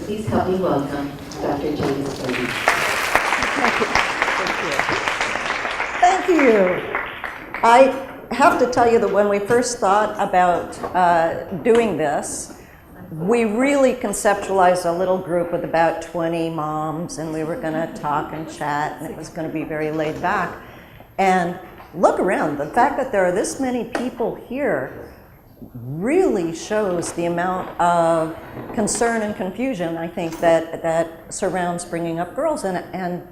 please help me welcome Dr. Jane Slade. Thank you. I have to tell you that when we first thought about doing this, we really conceptualized a little group with about 20 moms, and we were going to talk and chat, and it was going to be very laid back. And look around. The fact that there are this many people here really shows the amount of concern and confusion, I think, that surrounds bringing up girls. And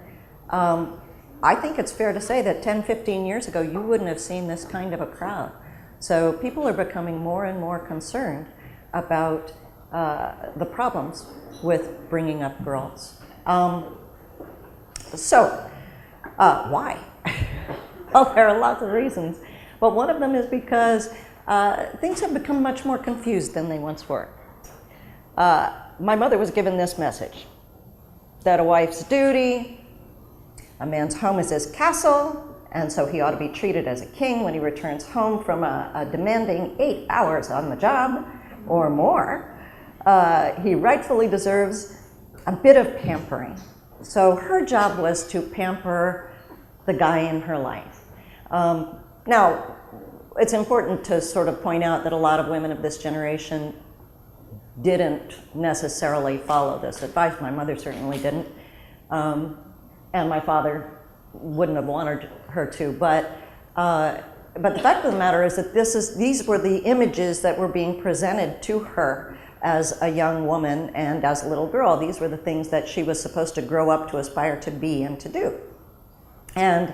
I think it's fair to say that 10, 15 years ago, you wouldn't have seen this kind of a crowd. So people are becoming more and more concerned about the problems with bringing up girls. Why? Well, there are lots of reasons, but one of them is because things have become much more confused than they once were. My mother was given this message, that a wife's duty, a man's home is his castle, and so he ought to be treated as a king when he returns home from a demanding 8 hours on the job or more. He rightfully deserves a bit of pampering. So her job was to pamper the guy in her life. Now, it's important to sort of point out that a lot of women of this generation didn't necessarily follow this advice. My mother certainly didn't, and my father wouldn't have wanted her to. But the fact of the matter is that these were the images that were being presented to her as a young woman and as a little girl. These were the things that she was supposed to grow up to aspire to be and to do. And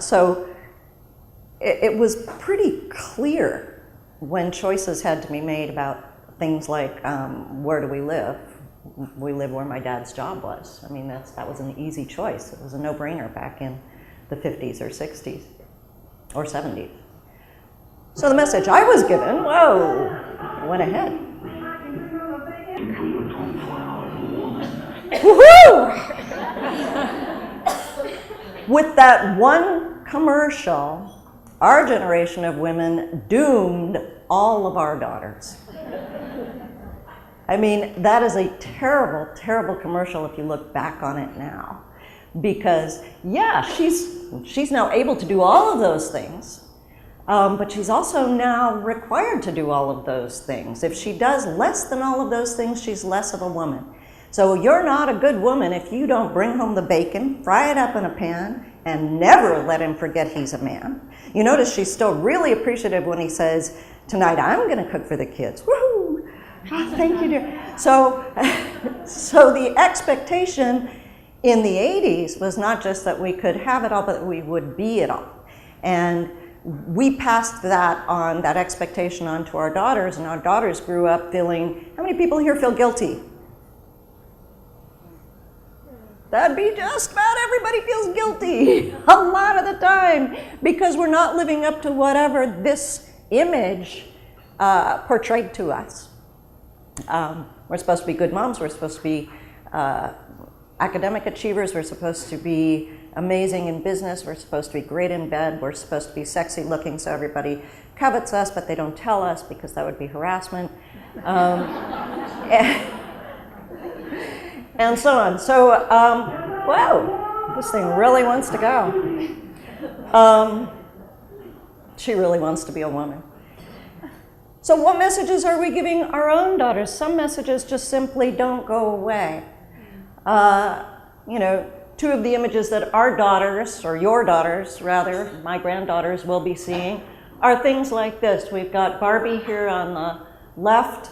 so it was pretty clear when choices had to be made about things like where do we live? We live where my dad's job was. I mean, that was an easy choice. It was a no-brainer back in the 50s or 60s or 70s. So the message I was given, went ahead. Woohoo! With that one commercial, our generation of women doomed all of our daughters. I mean, that is a terrible, terrible commercial if you look back on it now. Because, yeah, she's now able to do all of those things, but she's also now required to do all of those things. If she does less than all of those things, she's less of a woman. So you're not a good woman if you don't bring home the bacon, fry it up in a pan, and never let him forget he's a man. You notice she's still really appreciative when he says, tonight I'm gonna cook for the kids. Woohoo! Oh, thank you, dear. So the expectation in the 80s was not just that we could have it all, but that we would be it all. And we passed that expectation on to our daughters, and our daughters grew up feeling, how many people here feel guilty? That'd be just about everybody feels guilty a lot of the time because we're not living up to whatever this image portrayed to us. We're supposed to be good moms, we're supposed to be academic achievers, we're supposed to be amazing in business, we're supposed to be great in bed, we're supposed to be sexy looking so everybody covets us, but they don't tell us because that would be harassment. And so on. So, wow, this thing really wants to go. She really wants to be a woman. So what messages are we giving our own daughters? Some messages just simply don't go away. Two of the images that our daughters, or your daughters rather, my granddaughters will be seeing are things like this. We've got Barbie here on the left,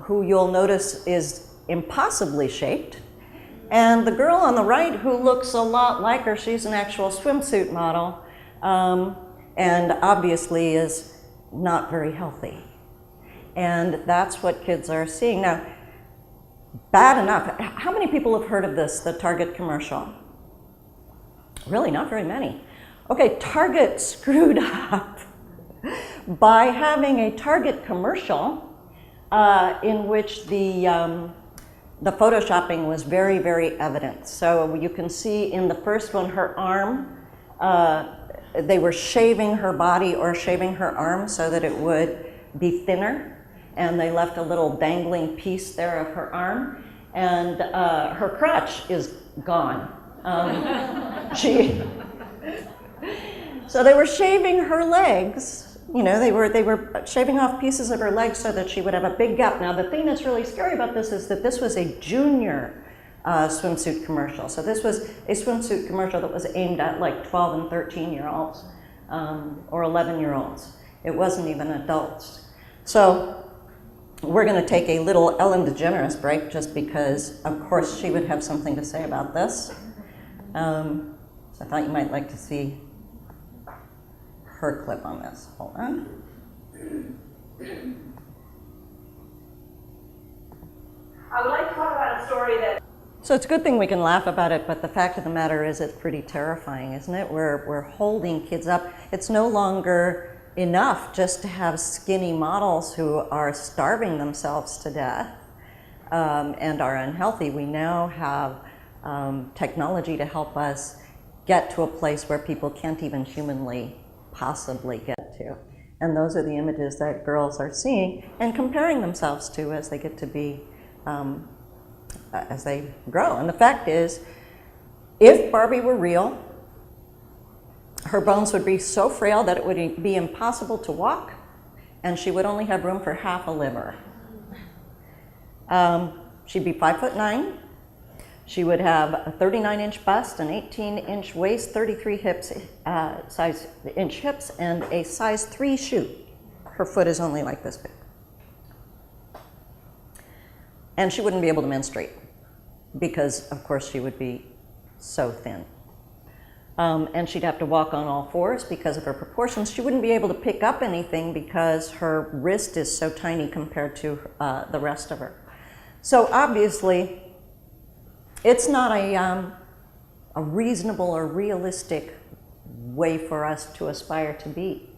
who you'll notice is impossibly shaped, and the girl on the right who looks a lot like her, she's an actual swimsuit model, and obviously is not very healthy. And that's what kids are seeing. Now, bad enough, how many people have heard of this, the Target commercial? Really, not very many. Okay, Target screwed up by having a Target commercial in which the photoshopping was very, very evident. So you can see in the first one, her arm, they were shaving her body or shaving her arm so that it would be thinner. and they left a little dangling piece there of her arm, and her crutch is gone. So they were shaving her legs. You know, they were shaving off pieces of her legs so that she would have a big gap. Now, the thing that's really scary about this is that this was a junior swimsuit commercial. So this was a swimsuit commercial that was aimed at like 12 and 13-year-olds or 11-year-olds. It wasn't even adults. So we're going to take a little Ellen DeGeneres break just because, of course, she would have something to say about this. So I thought you might like to see her clip on this. Hold on. I would like to talk about a story that... So it's a good thing we can laugh about it, but the fact of the matter is it's pretty terrifying, isn't it? We're holding kids up. It's no longer enough just to have skinny models who are starving themselves to death and are unhealthy. We now have technology to help us get to a place where people can't even humanly possibly get to. And those are the images that girls are seeing and comparing themselves to as they get to be, as they grow. And the fact is, if Barbie were real, her bones would be so frail that it would be impossible to walk, and she would only have room for half a liver. She'd be 5'9". She would have a 39-inch bust, an 18-inch waist, 33 inch hips, and a size 3 shoe. Her foot is only like this big. And she wouldn't be able to menstruate because, of course, she would be so thin. And she'd have to walk on all fours because of her proportions. She wouldn't be able to pick up anything because her wrist is so tiny compared to the rest of her. So obviously, it's not a reasonable or realistic way for us to aspire to be.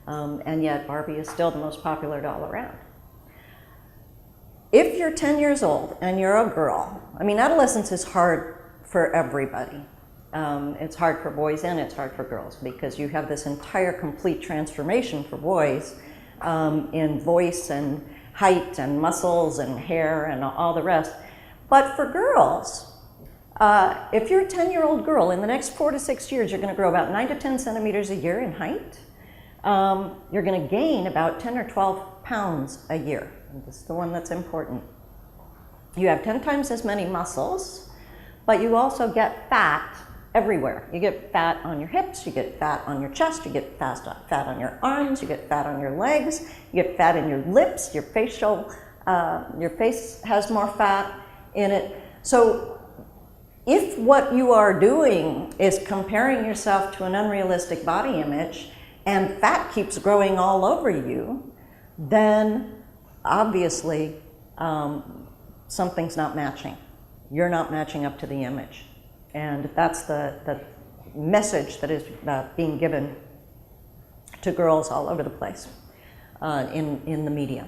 And yet Barbie is still the most popular doll around. If you're 10 years old and you're a girl, I mean, adolescence is hard for everybody. It's hard for boys and it's hard for girls because you have this entire complete transformation for boys in voice and height and muscles and hair and all the rest. But for girls, if you're a 10-year-old girl, in the next 4 to 6 years, you're going to grow about 9 to 10 centimeters a year in height. You're going to gain about 10 or 12 pounds a year. And this is the one that's important. You have 10 times as many muscles, but you also get fat everywhere. You get fat on your hips, you get fat on your chest, you get fat on your arms, you get fat on your legs, you get fat in your lips, your face has more fat in it. So if what you are doing is comparing yourself to an unrealistic body image and fat keeps growing all over you, then obviously something's not matching. You're not matching up to the image. And that's the message that is being given to girls all over the place in the media.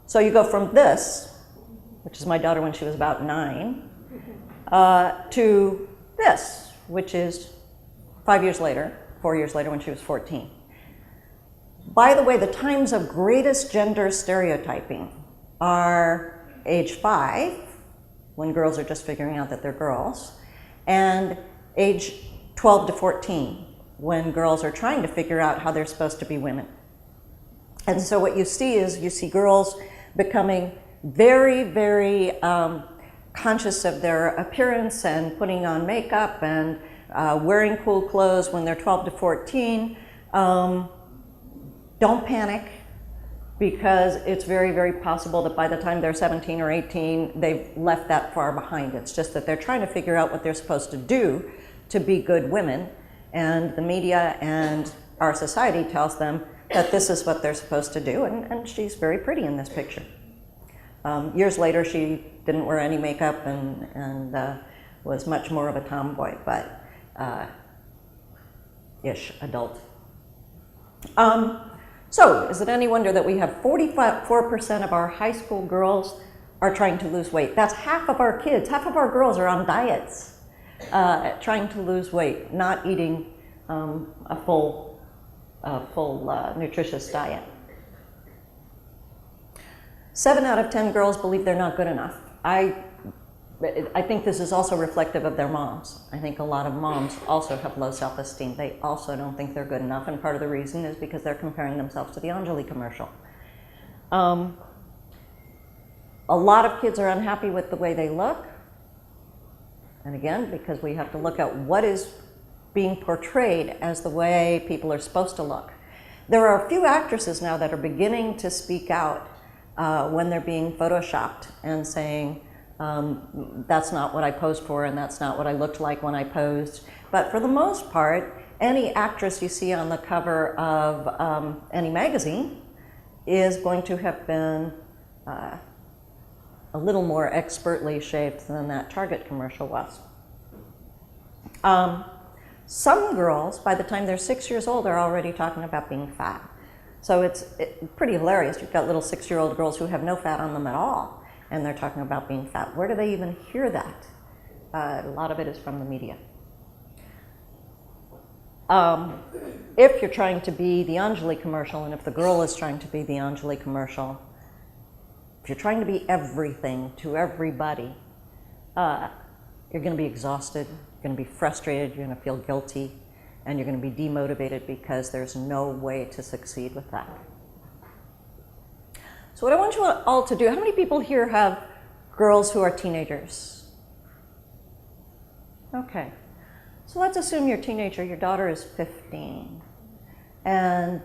So you go from this, which is my daughter when she was about 9, to this, which is 4 years later when she was 14. By the way, the times of greatest gender stereotyping are age 5, when girls are just figuring out that they're girls, and age 12 to 14, when girls are trying to figure out how they're supposed to be women. And so what you see is you see girls becoming very, very conscious of their appearance and putting on makeup and wearing cool clothes when they're 12 to 14. Don't panic, because it's very, very possible that by the time they're 17 or 18, they've left that far behind. It's just that they're trying to figure out what they're supposed to do to be good women, and the media and our society tells them that this is what they're supposed to do, and she's very pretty in this picture. Years later, she didn't wear any makeup and was much more of a tomboy, but ish adult. So, is it any wonder that we have 44% of our high school girls are trying to lose weight? That's half of our kids, half of our girls are on diets, trying to lose weight, not eating a full nutritious diet. 7 out of 10 girls believe they're not good enough. I think this is also reflective of their moms. I think a lot of moms also have low self-esteem. They also don't think they're good enough, and part of the reason is because they're comparing themselves to the Anjali commercial. A lot of kids are unhappy with the way they look. And again, because we have to look at what is being portrayed as the way people are supposed to look. There are a few actresses now that are beginning to speak out when they're being photoshopped and saying, that's not what I posed for and that's not what I looked like when I posed. But for the most part, any actress you see on the cover of any magazine is going to have been a little more expertly shaped than that Target commercial was. Some girls, by the time they're 6 years old, are already talking about being fat. So it's pretty hilarious. You've got little 6-year-old girls who have no fat on them at all, and they're talking about being fat. Where do they even hear that? A lot of it is from the media. If you're trying to be the Anjali commercial, and if the girl is trying to be the Anjali commercial, if you're trying to be everything to everybody, you're going to be exhausted, you're going to be frustrated, you're going to feel guilty, and you're going to be demotivated because there's no way to succeed with that. So what I want you all to do, how many people here have girls who are teenagers? Okay. So let's assume you're a teenager, your daughter is 15. And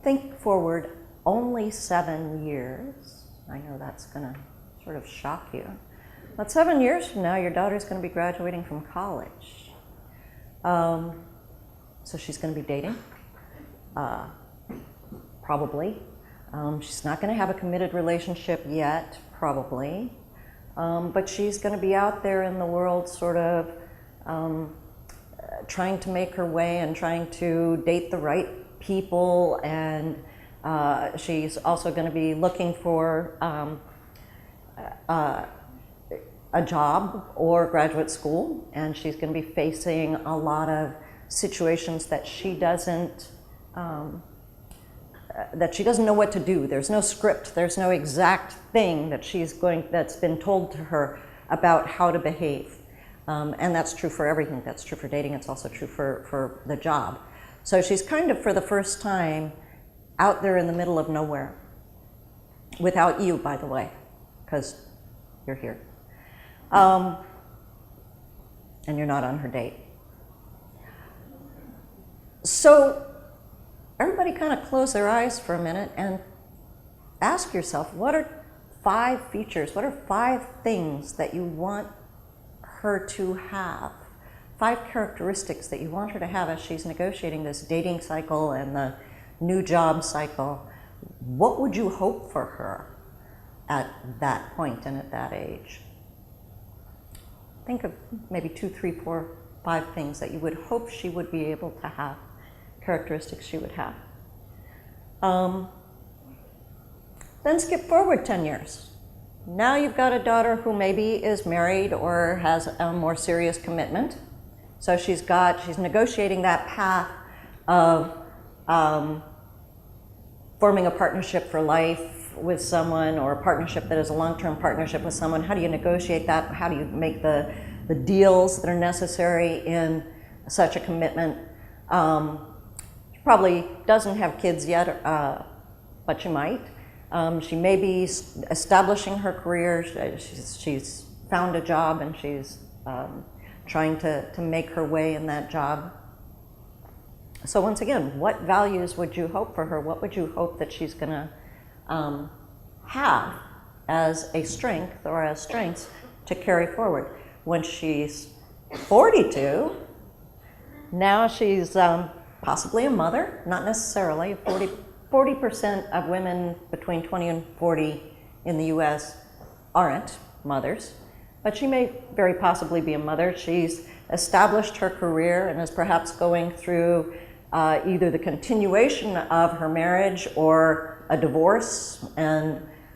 think forward only 7 years. I know that's going to sort of shock you. But 7 years from now, your daughter's going to be graduating from college. So she's going to be dating, probably. She's not going to have a committed relationship yet, probably. But she's going to be out there in the world sort of trying to make her way and trying to date the right people, and she's also going to be looking for a job or graduate school, and she's going to be facing a lot of situations that she doesn't know what to do. There's no script, there's no exact thing that's been told to her about how to behave. And that's true for everything. That's true for dating. It's also true for the job. So she's kind of, for the first time, out there in the middle of nowhere. Without you, by the way, because you're here. And you're not on her date. So everybody kind of close their eyes for a minute and ask yourself, what are 5 features, what are 5 things that you want her to have? 5 characteristics that you want her to have as she's negotiating this dating cycle and the new job cycle. What would you hope for her at that point and at that age? Think of maybe 2, 3, 4, 5 things that you would hope she would be able to have, characteristics she would have. Then skip forward 10 years. Now you've got a daughter who maybe is married or has a more serious commitment. So she's negotiating that path of forming a partnership for life with someone, or a partnership that is a long-term partnership with someone. How do you negotiate that? How do you make the deals that are necessary in such a commitment? She probably doesn't have kids yet, but she might. She may be establishing her career. She's found a job and she's trying to make her way in that job. So once again, what values would you hope for her? What would you hope that she's going to have as a strength or as strengths to carry forward? When she's 42, now she's possibly a mother, not necessarily. 40% of women between 20 and 40 in the US aren't mothers, but she may very possibly be a mother. She's established her career and is perhaps going through either the continuation of her marriage or a divorce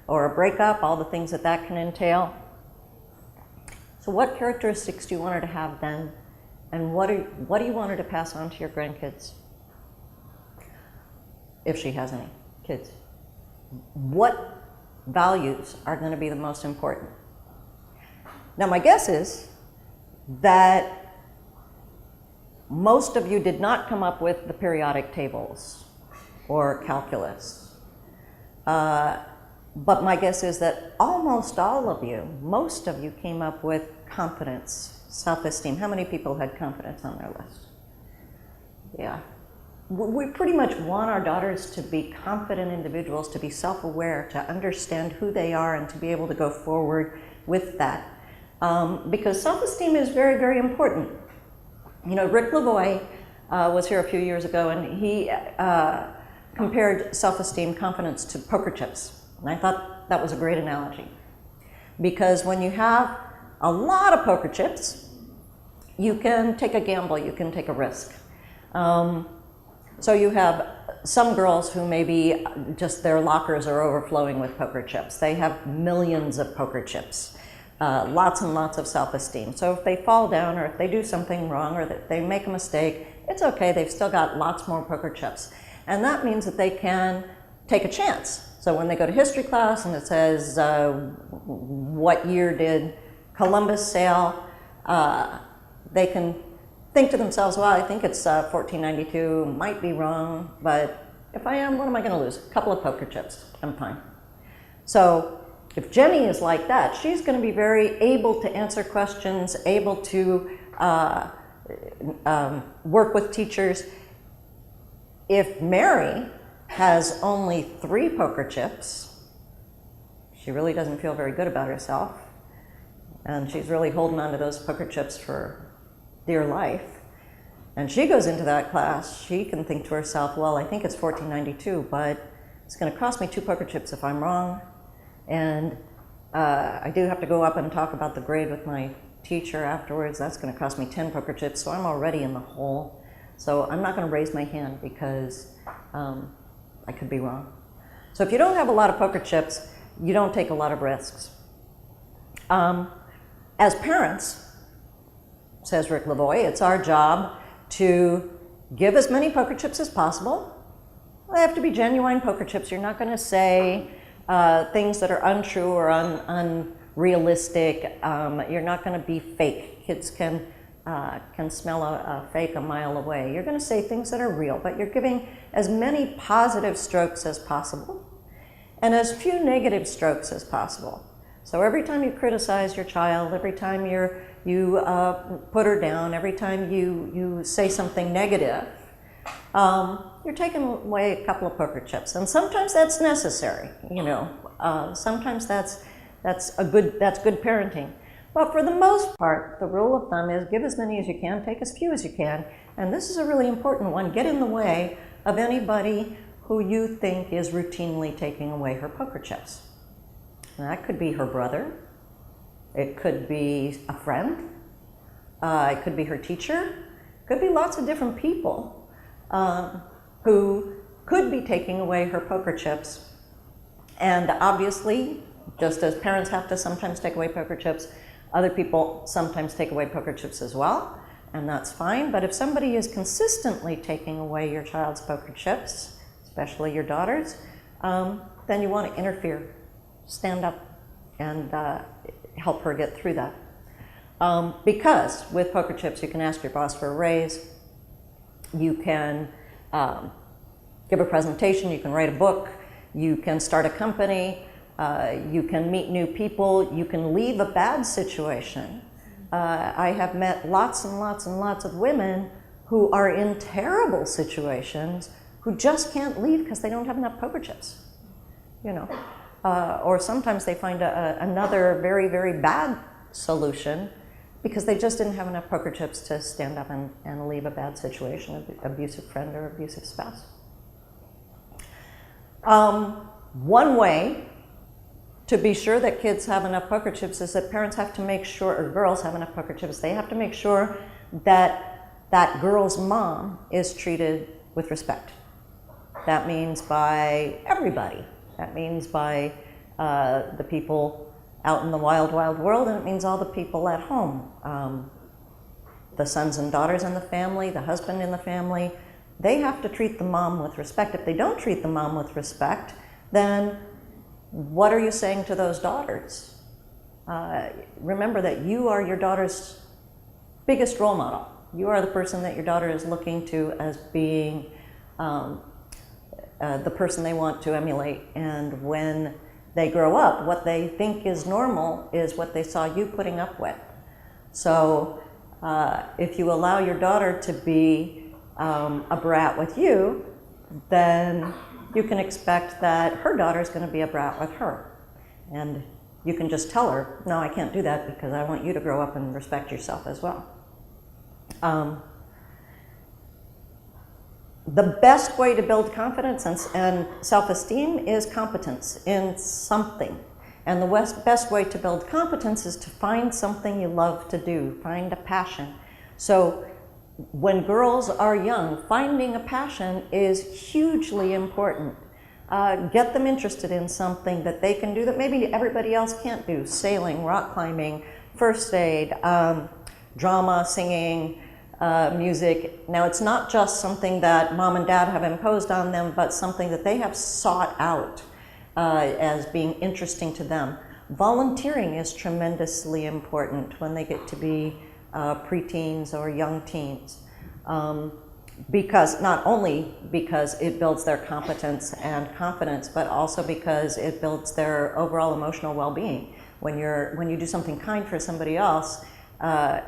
or a breakup, all the things that can entail. So what characteristics do you want her to have then? And what do you want her to pass on to your grandkids? If she has any kids. what values are going to be the most important. Now, my guess is that most of you did not come up with the periodic tables or calculus. But my guess is that almost all of you, most of you came up with confidence, self-esteem. How many people had confidence on their list? Yeah. We pretty much want our daughters to be confident individuals, to be self-aware, to understand who they are, and to be able to go forward with that. Because self-esteem is very, very important. You know, Rick Lavoie was here a few years ago, and he compared self-esteem, confidence to poker chips. And I thought that was a great analogy. Because when you have a lot of poker chips, you can take a gamble, you can take a risk. So you have some girls who maybe just their lockers are overflowing with poker chips. They have millions of poker chips, lots and lots of self-esteem. So if they fall down, or if they do something wrong, or that they make a mistake, it's okay, they've still got lots more poker chips. And that means that they can take a chance. So when they go to history class and it says, what year did Columbus sail, they can think to themselves, well, I think it's 1492, might be wrong, but if I am, what am I going to lose? A couple of poker chips, I'm fine. So if Jenny is like that, she's going to be very able to answer questions, able to work with teachers. If Mary has only 3 poker chips, she really doesn't feel very good about herself, and she's really holding on to those poker chips for dear life. And she goes into that class, she can think to herself, well, I think it's 1492, but it's going to cost me 2 poker chips if I'm wrong, and I do have to go up and talk about the grade with my teacher afterwards. That's going to cost me 10 poker chips, so I'm already in the hole. So I'm not going to raise my hand because I could be wrong. So if you don't have a lot of poker chips, you don't take a lot of risks. As parents, says Rick Lavoie, it's our job to give as many poker chips as possible. They have to be genuine poker chips. You're not going to say things that are untrue or unrealistic. You're not going to be fake. Kids can smell a fake a mile away. You're going to say things that are real, but you're giving as many positive strokes as possible and as few negative strokes as possible. So every time you criticize your child, every time you put her down, every time you say something negative, you're taking away a couple of poker chips. And sometimes that's necessary, you know. Sometimes that's good parenting. But for the most part, the rule of thumb is give as many as you can, take as few as you can. And this is a really important one. Get in the way of anybody who you think is routinely taking away her poker chips. And that could be her brother. It could be a friend. It could be her teacher. It could be lots of different people who could be taking away her poker chips. And obviously, just as parents have to sometimes take away poker chips, other people sometimes take away poker chips as well, and that's fine. But if somebody is consistently taking away your child's poker chips, especially your daughter's, then you want to interfere, stand up, and help her get through that. Because with poker chips, you can ask your boss for a raise, you can give a presentation, you can write a book, you can start a company, you can meet new people, you can leave a bad situation. I have met lots and lots and lots of women who are in terrible situations who just can't leave because they don't have enough poker chips, you know. Or sometimes they find another very, very bad solution because they just didn't have enough poker chips to stand up and leave a bad situation, an abusive friend or abusive spouse. One way to be sure that kids have enough poker chips is that parents have to make sure, or girls have enough poker chips, they have to make sure that that girl's mom is treated with respect. That means by everybody. That means by the people out in the wild, wild world, and it means all the people at home. The sons and daughters in the family, the husband in the family, they have to treat the mom with respect. If they don't treat the mom with respect, then what are you saying to those daughters? Remember that you are your daughter's biggest role model. You are the person that your daughter is looking to as being the person they want to emulate. And when they grow up, what they think is normal is what they saw you putting up with. So if you allow your daughter to be a brat with you, then you can expect that her daughter is going to be a brat with her. And you can just tell her, no, I can't do that because I want you to grow up and respect yourself as well. The best way to build confidence and self-esteem is competence in something. And the best way to build competence is to find something you love to do, find a passion. So when girls are young, finding a passion is hugely important. Get them interested in something that they can do that maybe everybody else can't do. Sailing, rock climbing, first aid, drama, singing, music. Now, it's not just something that mom and dad have imposed on them, but something that they have sought out as being interesting to them. Volunteering is tremendously important when they get to be preteens or young teens. Because not only because it builds their competence and confidence, but also because it builds their overall emotional well-being. When you do something kind for somebody else,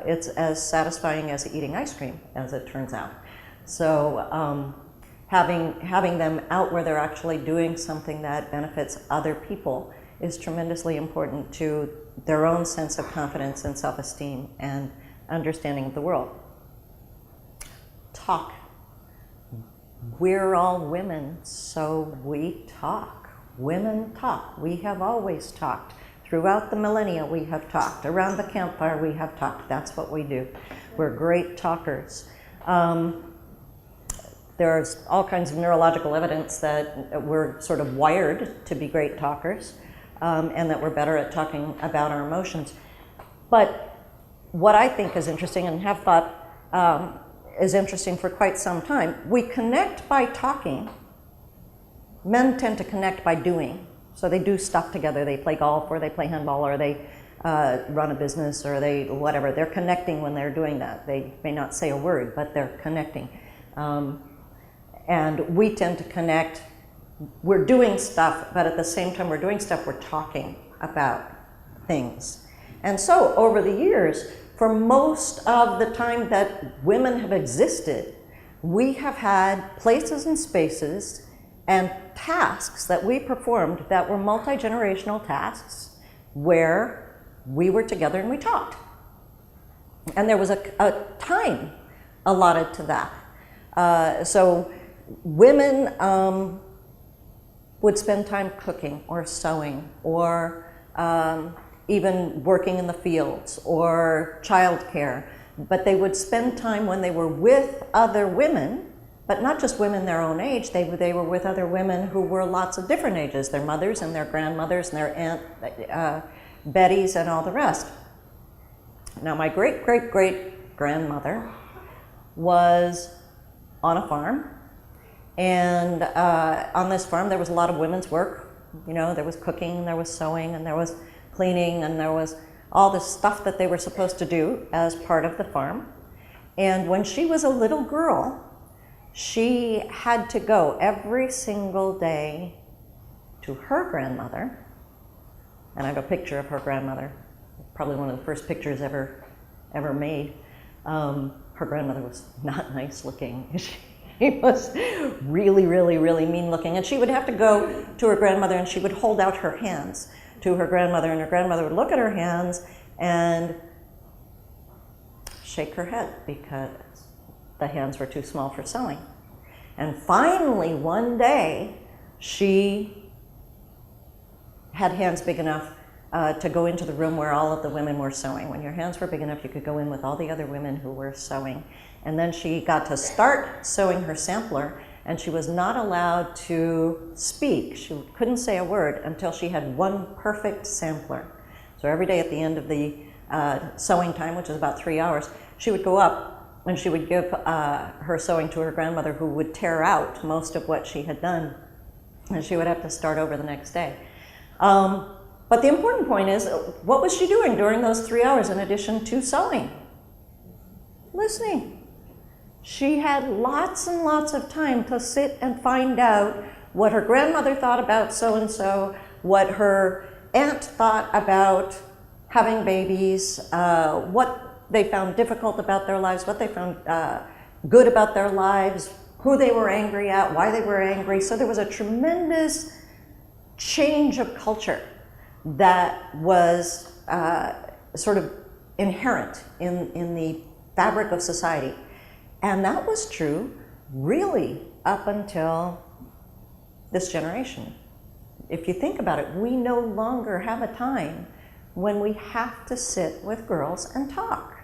it's as satisfying as eating ice cream, as it turns out. So having them out where they're actually doing something that benefits other people is tremendously important to their own sense of confidence and self-esteem and understanding of the world. Talk. We're all women, so we talk. Women talk. We have always talked. Throughout the millennia, we have talked. Around the campfire, we have talked. That's what we do. We're great talkers. There's all kinds of neurological evidence that we're sort of wired to be great talkers, and that we're better at talking about our emotions. But what I think is interesting, and have thought is interesting for quite some time, we connect by talking. Men tend to connect by doing. So they do stuff together. They play golf, or they play handball, or they run a business, or they whatever. They're connecting when they're doing that. They may not say a word, but they're connecting. And we tend to connect. We're doing stuff, but at the same time we're doing stuff, we're talking about things. And so over the years, for most of the time that women have existed, we have had places and spaces and tasks that we performed that were multi-generational tasks where we were together and we talked. And there was a time allotted to that. So women would spend time cooking or sewing or even working in the fields or childcare, but they would spend time when they were with other women, but not just women their own age. They were with other women who were lots of different ages, their mothers and their grandmothers and their aunt Bettys and all the rest. Now, my great-great-great-grandmother was on a farm, and on this farm there was a lot of women's work. You know, there was cooking, there was sewing, and there was cleaning, and there was all this stuff that they were supposed to do as part of the farm. And when she was a little girl, she had to go every single day to her grandmother, and I have a picture of her grandmother, probably one of the first pictures ever made. Her grandmother was not nice looking. She was really, really, really mean looking, and she would have to go to her grandmother and she would hold out her hands to her grandmother, and her grandmother would look at her hands and shake her head because the hands were too small for sewing. And finally, one day, she had hands big enough to go into the room where all of the women were sewing. When your hands were big enough, you could go in with all the other women who were sewing. And then she got to start sewing her sampler, and she was not allowed to speak. She couldn't say a word until she had one perfect sampler. So every day at the end of the sewing time, which was about 3 hours, she would go up and she would give her sewing to her grandmother, who would tear out most of what she had done. and she would have to start over the next day. But the important point is, what was she doing during those 3 hours in addition to sewing? Listening. She had lots and lots of time to sit and find out what her grandmother thought about so-and-so, what her aunt thought about having babies, what they found difficult about their lives, what they found good about their lives, who they were angry at, why they were angry. So there was a tremendous change of culture that was sort of inherent in the fabric of society. And that was true really up until this generation. If you think about it, we no longer have a time when we have to sit with girls and talk.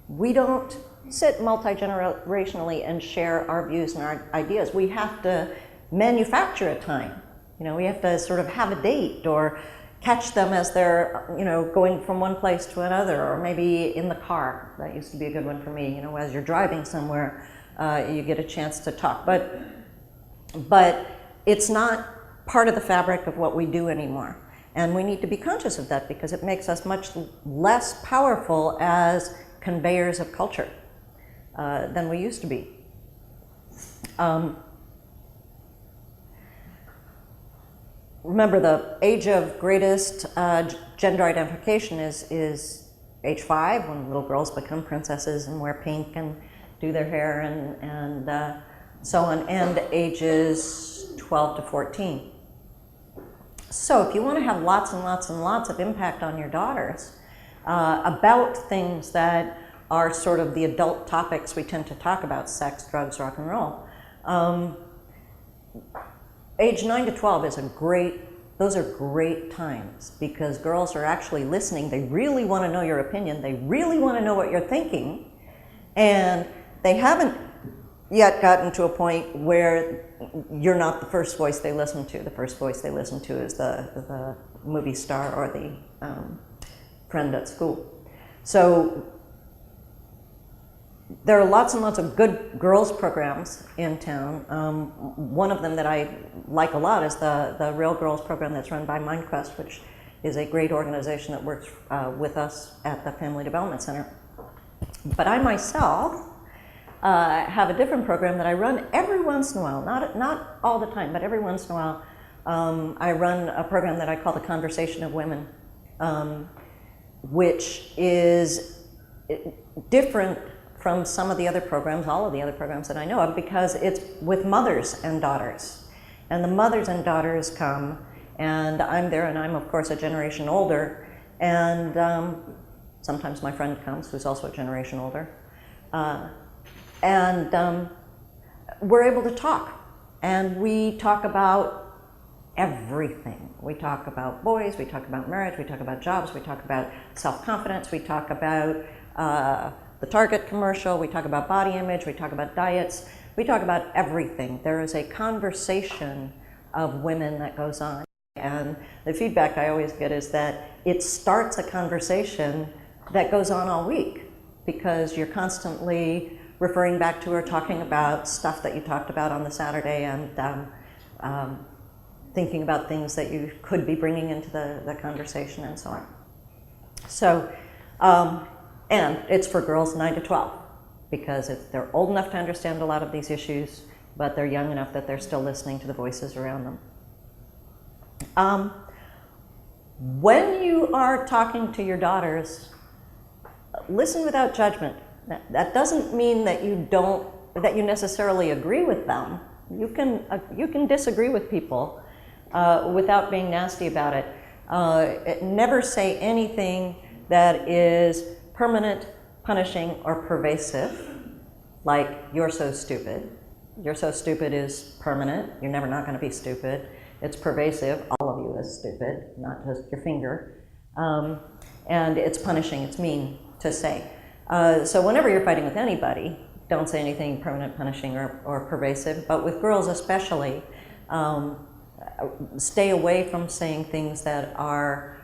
We don't sit multi-generationally and share our views and our ideas. We have to manufacture a time. You know, we have to sort of have a date or catch them as they're, you know, going from one place to another, or maybe in the car. That used to be a good one for me. You know, as you're driving somewhere, you get a chance to talk. But it's not part of the fabric of what we do anymore. And we need to be conscious of that because it makes us much less powerful as conveyors of culture than we used to be. Remember, the age of greatest gender identification is age 5, when little girls become princesses and wear pink and do their hair and so on, and ages 12 to 14. So if you want to have lots and lots and lots of impact on your daughters about things that are sort of the adult topics we tend to talk about, sex, drugs, rock and roll, age 9 to 12 is those are great times because girls are actually listening. They really want to know your opinion. They really want to know what you're thinking. And they haven't yet gotten to a point where you're not the first voice they listen to. The first voice they listen to is the movie star or the friend at school. So there are lots and lots of good girls programs in town. One of them that I like a lot is the Real Girls program that's run by MindQuest, which is a great organization that works with us at the Family Development Center. But I myself have a different program that I run every once in a while, not all the time, but every once in a while. I run a program that I call the Conversation of Women, which is different from some of the other programs, all of the other programs that I know of, because it's with mothers and daughters. And the mothers and daughters come, and I'm there, and I'm of course a generation older, and sometimes my friend comes, who's also a generation older. And we're able to talk, and we talk about everything. We talk about boys, we talk about marriage, we talk about jobs, we talk about self-confidence, we talk about the Target commercial, we talk about body image, we talk about diets, we talk about everything. There is a conversation of women that goes on. And the feedback I always get is that it starts a conversation that goes on all week because you're constantly referring back to or talking about stuff that you talked about on the Saturday and thinking about things that you could be bringing into the conversation and so on. So, and it's for girls 9 to 12 because they're old enough to understand a lot of these issues, but they're young enough that they're still listening to the voices around them. When you are talking to your daughters, listen without judgment. That doesn't mean that you necessarily agree with them. You can disagree with people without being nasty about it. Never say anything that is permanent, punishing, or pervasive, like "you're so stupid." "You're so stupid" is permanent. You're never not going to be stupid. It's pervasive. All of you is stupid, not just your finger. And it's punishing. It's mean to say. So whenever you're fighting with anybody, don't say anything permanent, punishing, or pervasive. But with girls especially, stay away from saying things that are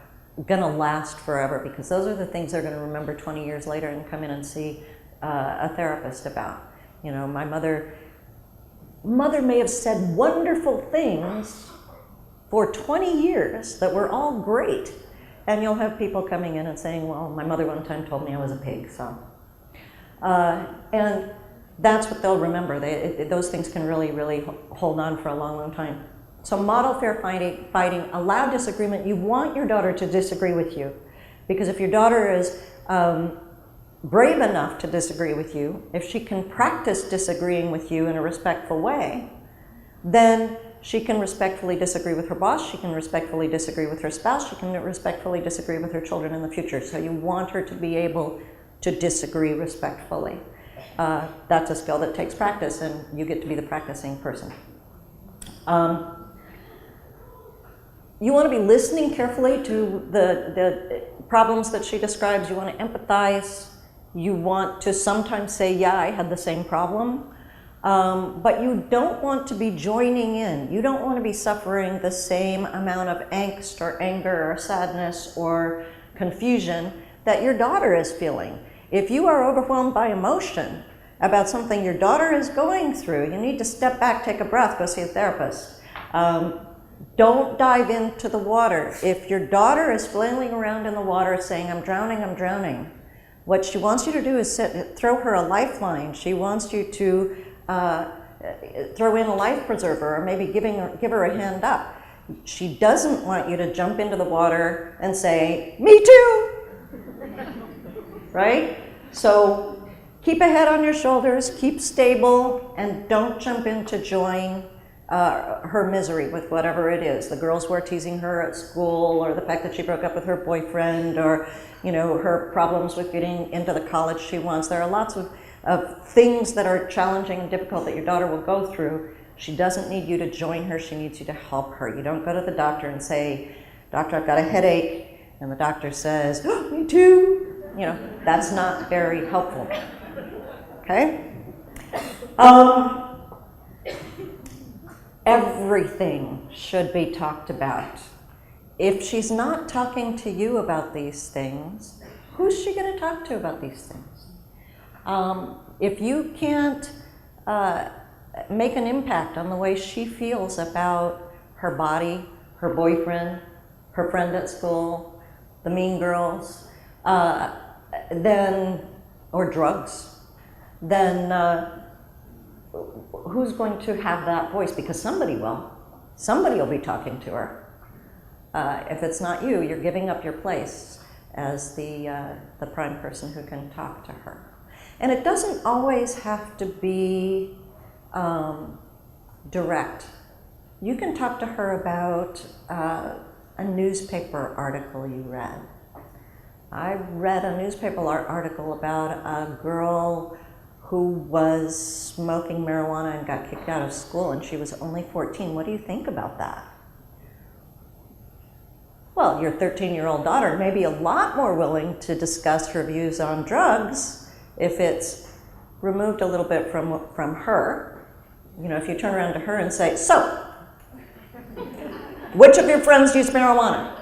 going to last forever, because those are the things they're going to remember 20 years later and come in and see a therapist about. You know, my mother may have said wonderful things for 20 years that were all great. And you'll have people coming in and saying, well, my mother one time told me I was a pig, so. And that's what they'll remember. Those things can really, really hold on for a long, long time. So model fair fighting, allow disagreement. You want your daughter to disagree with you. Because if your daughter is brave enough to disagree with you, if she can practice disagreeing with you in a respectful way, then she can respectfully disagree with her boss, she can respectfully disagree with her spouse, she can respectfully disagree with her children in the future. So you want her to be able to disagree respectfully. That's a skill that takes practice, and you get to be the practicing person. You want to be listening carefully to the problems that she describes. You want to empathize. You want to sometimes say, yeah, I had the same problem. But you don't want to be joining in. You don't want to be suffering the same amount of angst or anger or sadness or confusion that your daughter is feeling. If you are overwhelmed by emotion about something your daughter is going through, you need to step back, take a breath, go see a therapist. Don't dive into the water. If your daughter is flailing around in the water saying, I'm drowning, what she wants you to do is throw her a lifeline. She wants you to throw in a life preserver, or maybe give her a hand up. She doesn't want you to jump into the water and say, me too, right? So keep a head on your shoulders, keep stable, and don't jump in to join her misery with whatever it is. The girls who are teasing her at school, or the fact that she broke up with her boyfriend, or her problems with getting into the college she wants. There are lots of things that are challenging and difficult that your daughter will go through. She doesn't need you to join her, she needs you to help her. You don't go to the doctor and say, doctor, I've got a headache, and the doctor says, oh, me too. That's not very helpful. Okay? Everything should be talked about. If she's not talking to you about these things, who's she going to talk to about these things? If you can't make an impact on the way she feels about her body, her boyfriend, her friend at school, the mean girls, or drugs, then who's going to have that voice? Because somebody will. Somebody will be talking to her. If it's not you, you're giving up your place as the prime person who can talk to her. And it doesn't always have to be direct. You can talk to her about a newspaper article you read. I read a newspaper article about a girl who was smoking marijuana and got kicked out of school, and she was only 14. What do you think about that? Well, your 13-year-old daughter may be a lot more willing to discuss her views on drugs if it's removed a little bit from her. If you turn around to her and say, so, which of your friends use marijuana?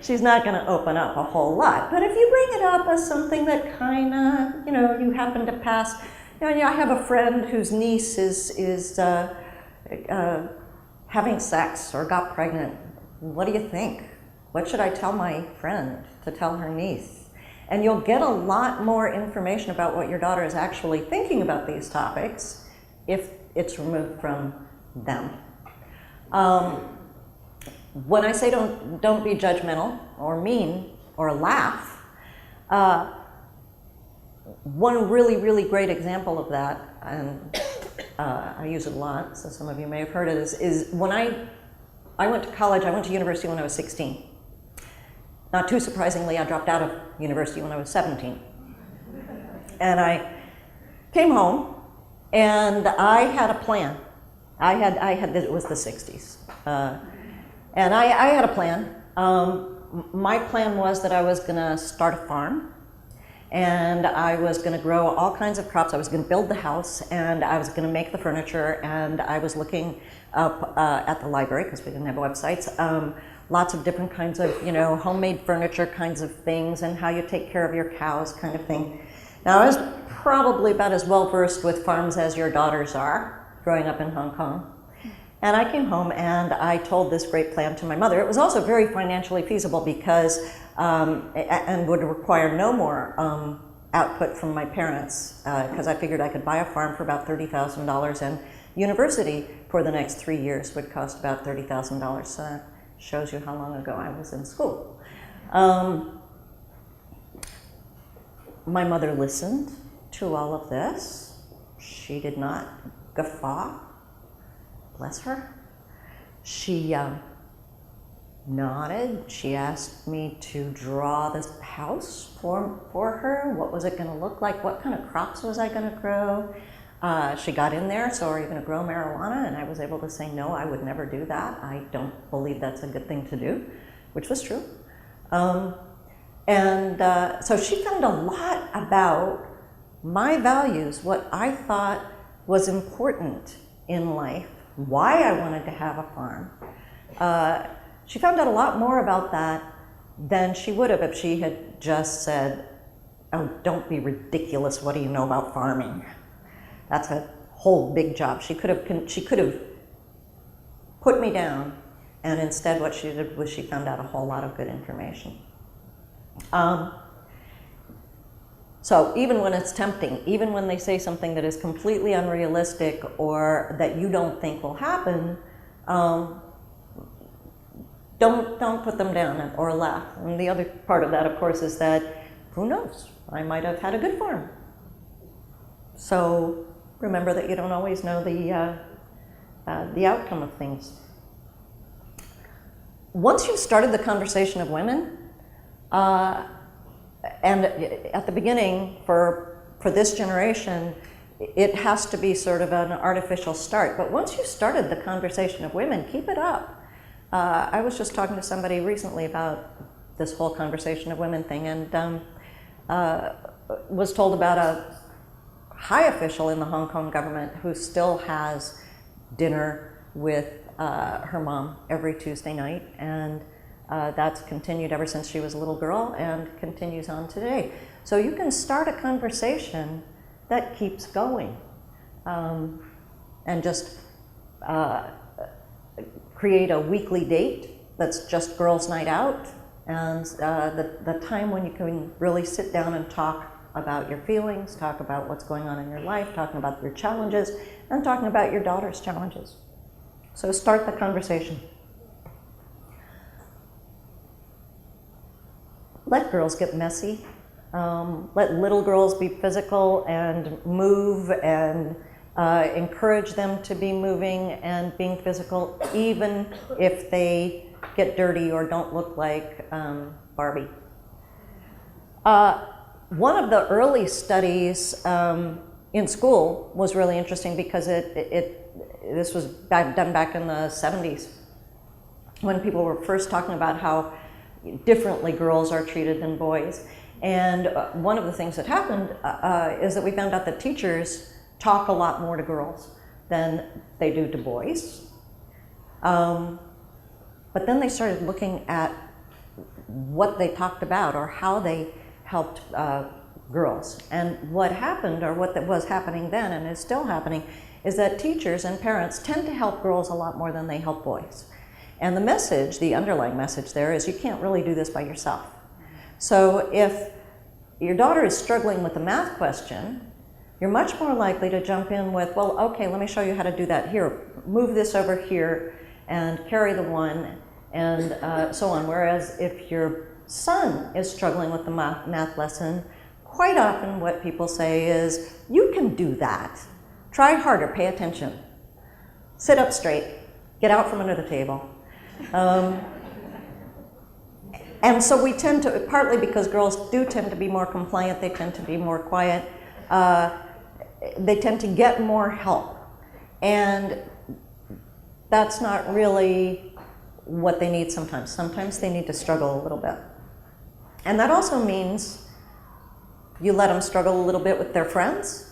She's not going to open up a whole lot. But if you bring it up as something that kind of, you happen to pass, I have a friend whose niece is having sex or got pregnant. What do you think? What should I tell my friend to tell her niece? And you'll get a lot more information about what your daughter is actually thinking about these topics if it's removed from them. When I say don't be judgmental or mean or laugh, one really, really great example of that, and I use it a lot, so some of you may have heard it, is when I went to college, I went to university when I was 16. Not too surprisingly, I dropped out of university when I was 17. And I came home, and I had a plan. It was the 60s. And I had a plan. My plan was that I was going to start a farm, and I was going to grow all kinds of crops. I was going to build the house, and I was going to make the furniture, and I was looking up at the library, because we didn't have websites, lots of different kinds of, homemade furniture kinds of things, and how you take care of your cows kind of thing. Now, I was probably about as well versed with farms as your daughters are, growing up in Hong Kong. And I came home and I told this great plan to my mother. It was also very financially feasible because, and would require no more output from my parents, because I figured I could buy a farm for about $30,000, and university for the next 3 years would cost about $30,000. So that shows you how long ago I was in school. My mother listened to all of this. She did not guffaw. Bless her. She nodded. She asked me to draw this house for her. What was it going to look like? What kind of crops was I going to grow? She got in there, so are you going to grow marijuana? And I was able to say, no, I would never do that. I don't believe that's a good thing to do, which was true. So she found a lot about my values, what I thought was important in life, why I wanted to have a farm. She found out a lot more about that than she would have if she had just said, oh, don't be ridiculous, what do you know about farming? That's a whole big job. She could have put me down, and instead what she did was she found out a whole lot of good information. So even when it's tempting, even when they say something that is completely unrealistic or that you don't think will happen, don't put them down or laugh. And the other part of that, of course, is that who knows? I might have had a good farm. So remember that you don't always know the outcome of things. Once you've started the conversation of women, and at the beginning, for this generation, it has to be sort of an artificial start. But once you started the conversation of women, keep it up. I was just talking to somebody recently about this whole conversation of women thing, and was told about a high official in the Hong Kong government who still has dinner with her mom every Tuesday night, and that's continued ever since she was a little girl and continues on today. So you can start a conversation that keeps going, and just create a weekly date that's just girls' night out, and the time when you can really sit down and talk about your feelings, talk about what's going on in your life, talking about your challenges, and talking about your daughter's challenges. So start the conversation. Let girls get messy. Let little girls be physical and move, and encourage them to be moving and being physical, even if they get dirty or don't look like Barbie. One of the early studies in school was really interesting because this was done back in the 70s, when people were first talking about how differently girls are treated than boys. And one of the things that happened is that we found out that teachers talk a lot more to girls than they do to boys. But then they started looking at what they talked about or how they helped girls. And what happened, or what was happening then and is still happening, is that teachers and parents tend to help girls a lot more than they help boys. And the message, the underlying message there, is you can't really do this by yourself. So if your daughter is struggling with a math question, you're much more likely to jump in with, well, okay, let me show you how to do that. Here, move this over here and carry the one, and so on. Whereas if your son is struggling with the math lesson, quite often what people say is, you can do that. Try harder, pay attention. Sit up straight, get out from under the table. And so we tend to, partly because girls do tend to be more compliant, they tend to be more quiet, they tend to get more help. And that's not really what they need sometimes. Sometimes they need to struggle a little bit. And that also means you let them struggle a little bit with their friends,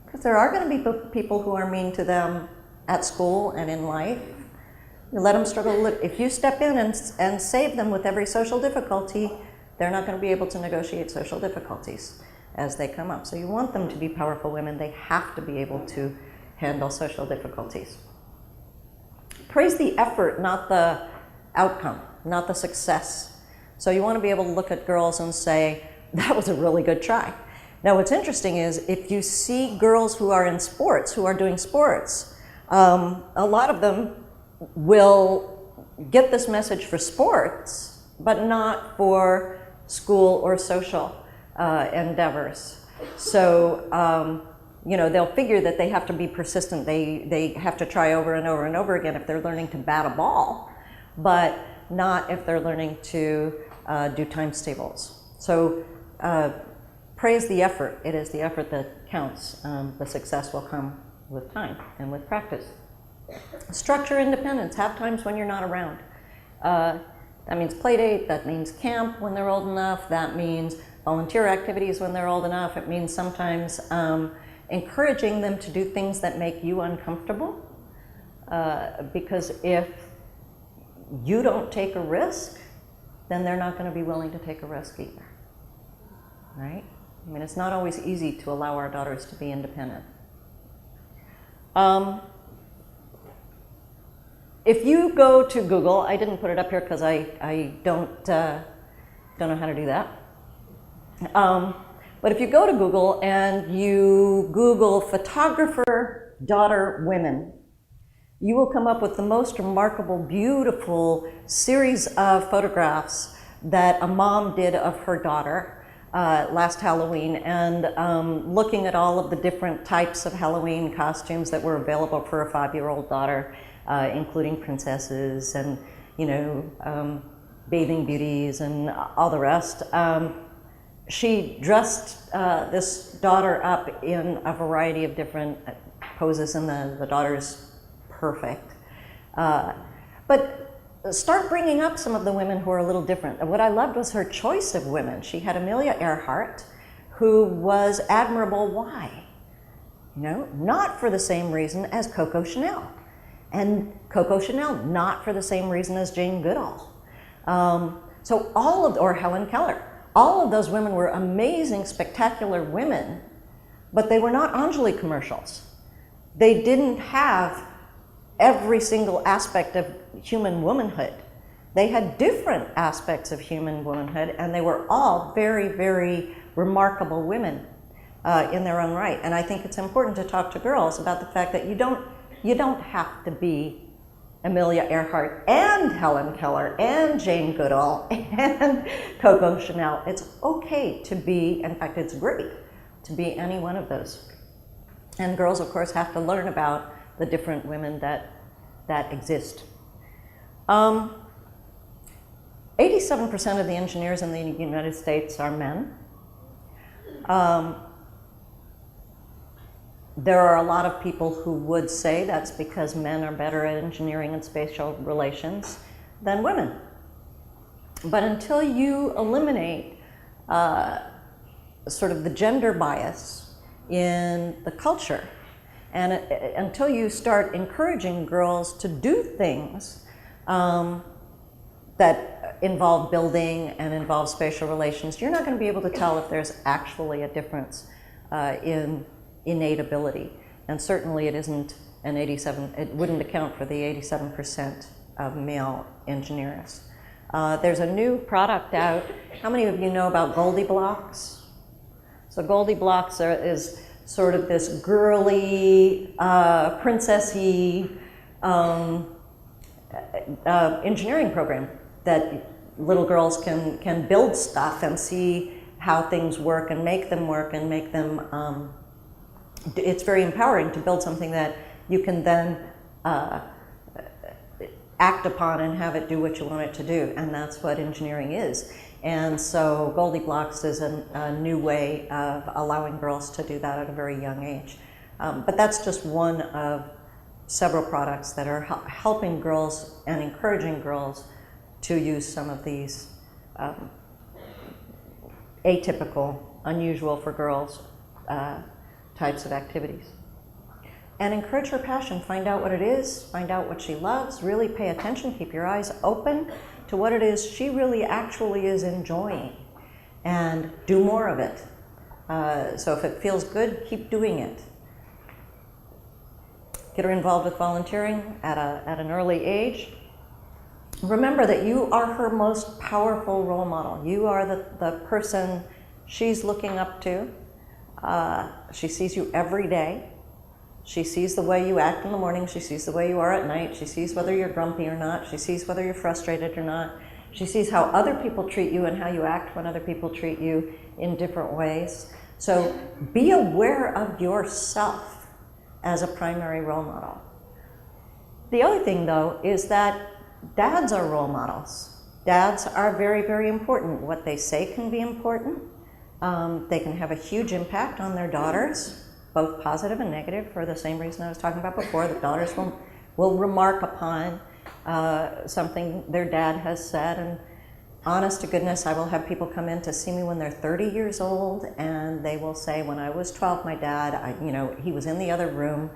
because there are going to be people who are mean to them at school and in life. You let them struggle a little. If you step in and save them with every social difficulty, they're not going to be able to negotiate social difficulties as they come up. So you want them to be powerful women. They have to be able to handle social difficulties. Praise the effort, not the outcome, not the success. So you want to be able to look at girls and say, that was a really good try. Now what's interesting is if you see girls who are in sports, who are doing sports, a lot of them will get this message for sports, but not for school or social endeavors. So, you know, they'll figure that they have to be persistent. They have to try over and over and over again if they're learning to bat a ball, but not if they're learning to do times tables. So praise the effort. It is the effort that counts. The success will come with time and with practice. Structure independence. Have times when you're not around. That means play date, that means camp when they're old enough, that means volunteer activities when they're old enough. It means sometimes encouraging them to do things that make you uncomfortable. Because if you don't take a risk, then they're not going to be willing to take a risk either. Right? I mean, it's not always easy to allow our daughters to be independent. If you go to Google, I didn't put it up here because I don't know how to do that. But if you go to Google and you Google photographer daughter women, you will come up with the most remarkable, beautiful series of photographs that a mom did of her daughter last Halloween, and looking at all of the different types of Halloween costumes that were available for a 5-year-old daughter, including princesses and, you know, bathing beauties and all the rest. She dressed this daughter up in a variety of different poses, and the daughter's perfect. But start bringing up some of the women who are a little different. What I loved was her choice of women. She had Amelia Earhart, who was admirable. Why? You know, not for the same reason as Coco Chanel. And Coco Chanel, not for the same reason as Jane Goodall. So or Helen Keller. All of those women were amazing, spectacular women, but they were not Anjali commercials. They didn't have every single aspect of human womanhood. They had different aspects of human womanhood, and they were all very, very remarkable women in their own right. And I think it's important to talk to girls about the fact that you don't have to be Amelia Earhart and Helen Keller and Jane Goodall and Coco Chanel. It's okay to be, in fact, it's great to be any one of those. And girls, of course, have to learn about the different women that exist. 87% of the engineers in the United States are men. There are a lot of people who would say that's because men are better at engineering and spatial relations than women. But until you eliminate sort of the gender bias in the culture, and until you start encouraging girls to do things that involve building and involve spatial relations, you're not going to be able to tell if there's actually a difference in innate ability. And certainly it isn't it wouldn't account for the 87% of male engineers. There's a new product out. How many of you know about Goldie Blocks? So Goldie Blocks is sort of this girly, princessy engineering program that little girls can build stuff and see how things work and make them work and make them it's very empowering to build something that you can then act upon and have it do what you want it to do, and that's what engineering is. And so Goldie Blocks is a new way of allowing girls to do that at a very young age. But that's just one of several products that are helping girls and encouraging girls to use some of these atypical, unusual for girls types of activities. And encourage her passion. Find out what it is, find out what she loves, really pay attention, keep your eyes open to what it is she really actually is enjoying, and do more of it. So if it feels good, keep doing it. get her involved with volunteering at an early age. Remember that you are her most powerful role model. You are the person she's looking up to. She sees you every day. She sees the way you act in the morning. She sees the way you are at night. She sees whether you're grumpy or not. She sees whether you're frustrated or not. She sees how other people treat you and how you act when other people treat you in different ways. So be aware of yourself as a primary role model. The other thing, though, is that dads are role models. Dads are very, very important. What they say can be important. They can have a huge impact on their daughters, both positive and negative, for the same reason I was talking about before. The daughters will remark upon something their dad has said, and honest to goodness, I will have people come in to see me when they're 30 years old, and they will say, when I was 12, my dad, he was in the other room,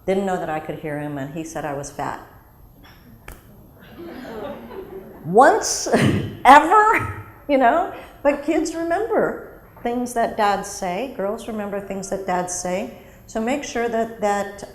didn't know that I could hear him, and he said I was fat. Once, ever, but kids remember things that dads say. Girls remember things that dads say. So make sure that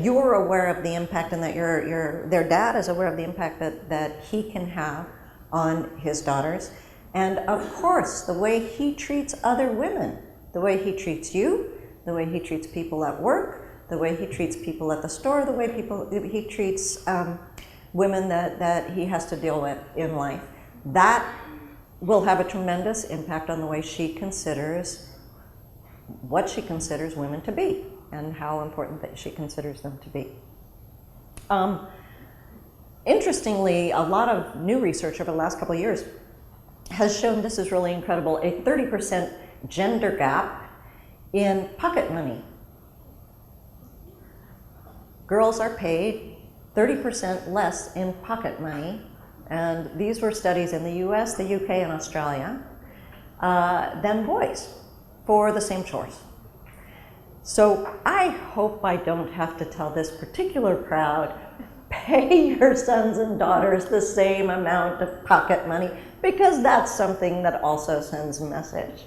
you're aware of the impact, and that their dad is aware of the impact that he can have on his daughters. And of course, the way he treats other women, the way he treats you, the way he treats people at work, the way he treats people at the store, the way he treats women that he has to deal with in life. That will have a tremendous impact on the way she considers what she considers women to be and how important that she considers them to be. Interestingly, a lot of new research over the last couple of years has shown, this is really incredible, a 30% gender gap in pocket money. Girls are paid 30% less in pocket money, and these were studies in the US, the UK, and Australia, than boys for the same chores. So I hope I don't have to tell this particular crowd, pay your sons and daughters the same amount of pocket money, because that's something that also sends a message.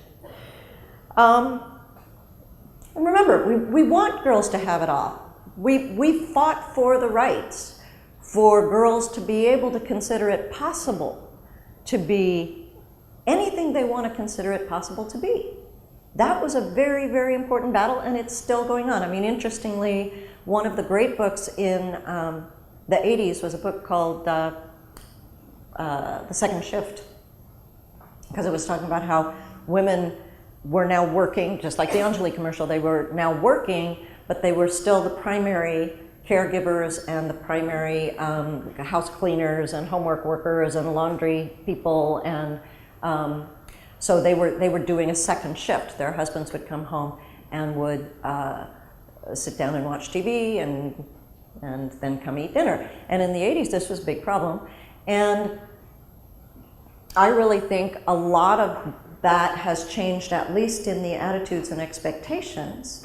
Remember, we want girls to have it all. We fought for the rights for girls to be able to consider it possible to be anything they want to consider it possible to be. That was a very, very important battle, and it's still going on. I mean, interestingly, one of the great books in the 80s was a book called The Second Shift, because it was talking about how women were now working, just like the Anjali commercial, they were now working, but they were still the primary caregivers and the primary house cleaners and homework workers and laundry people, and so they were doing a second shift. Their husbands would come home and would sit down and watch TV and then come eat dinner. And in the 80s, this was a big problem. And I really think a lot of that has changed, at least in the attitudes and expectations,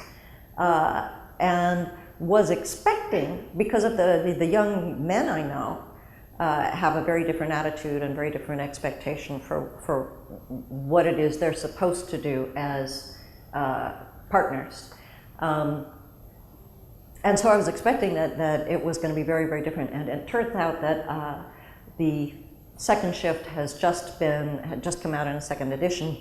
and was expecting, because of the young men I know, have a very different attitude and very different expectation for what it is they're supposed to do as partners. And so I was expecting that it was going to be very, very different. And it turns out that the Second Shift had just come out in a second edition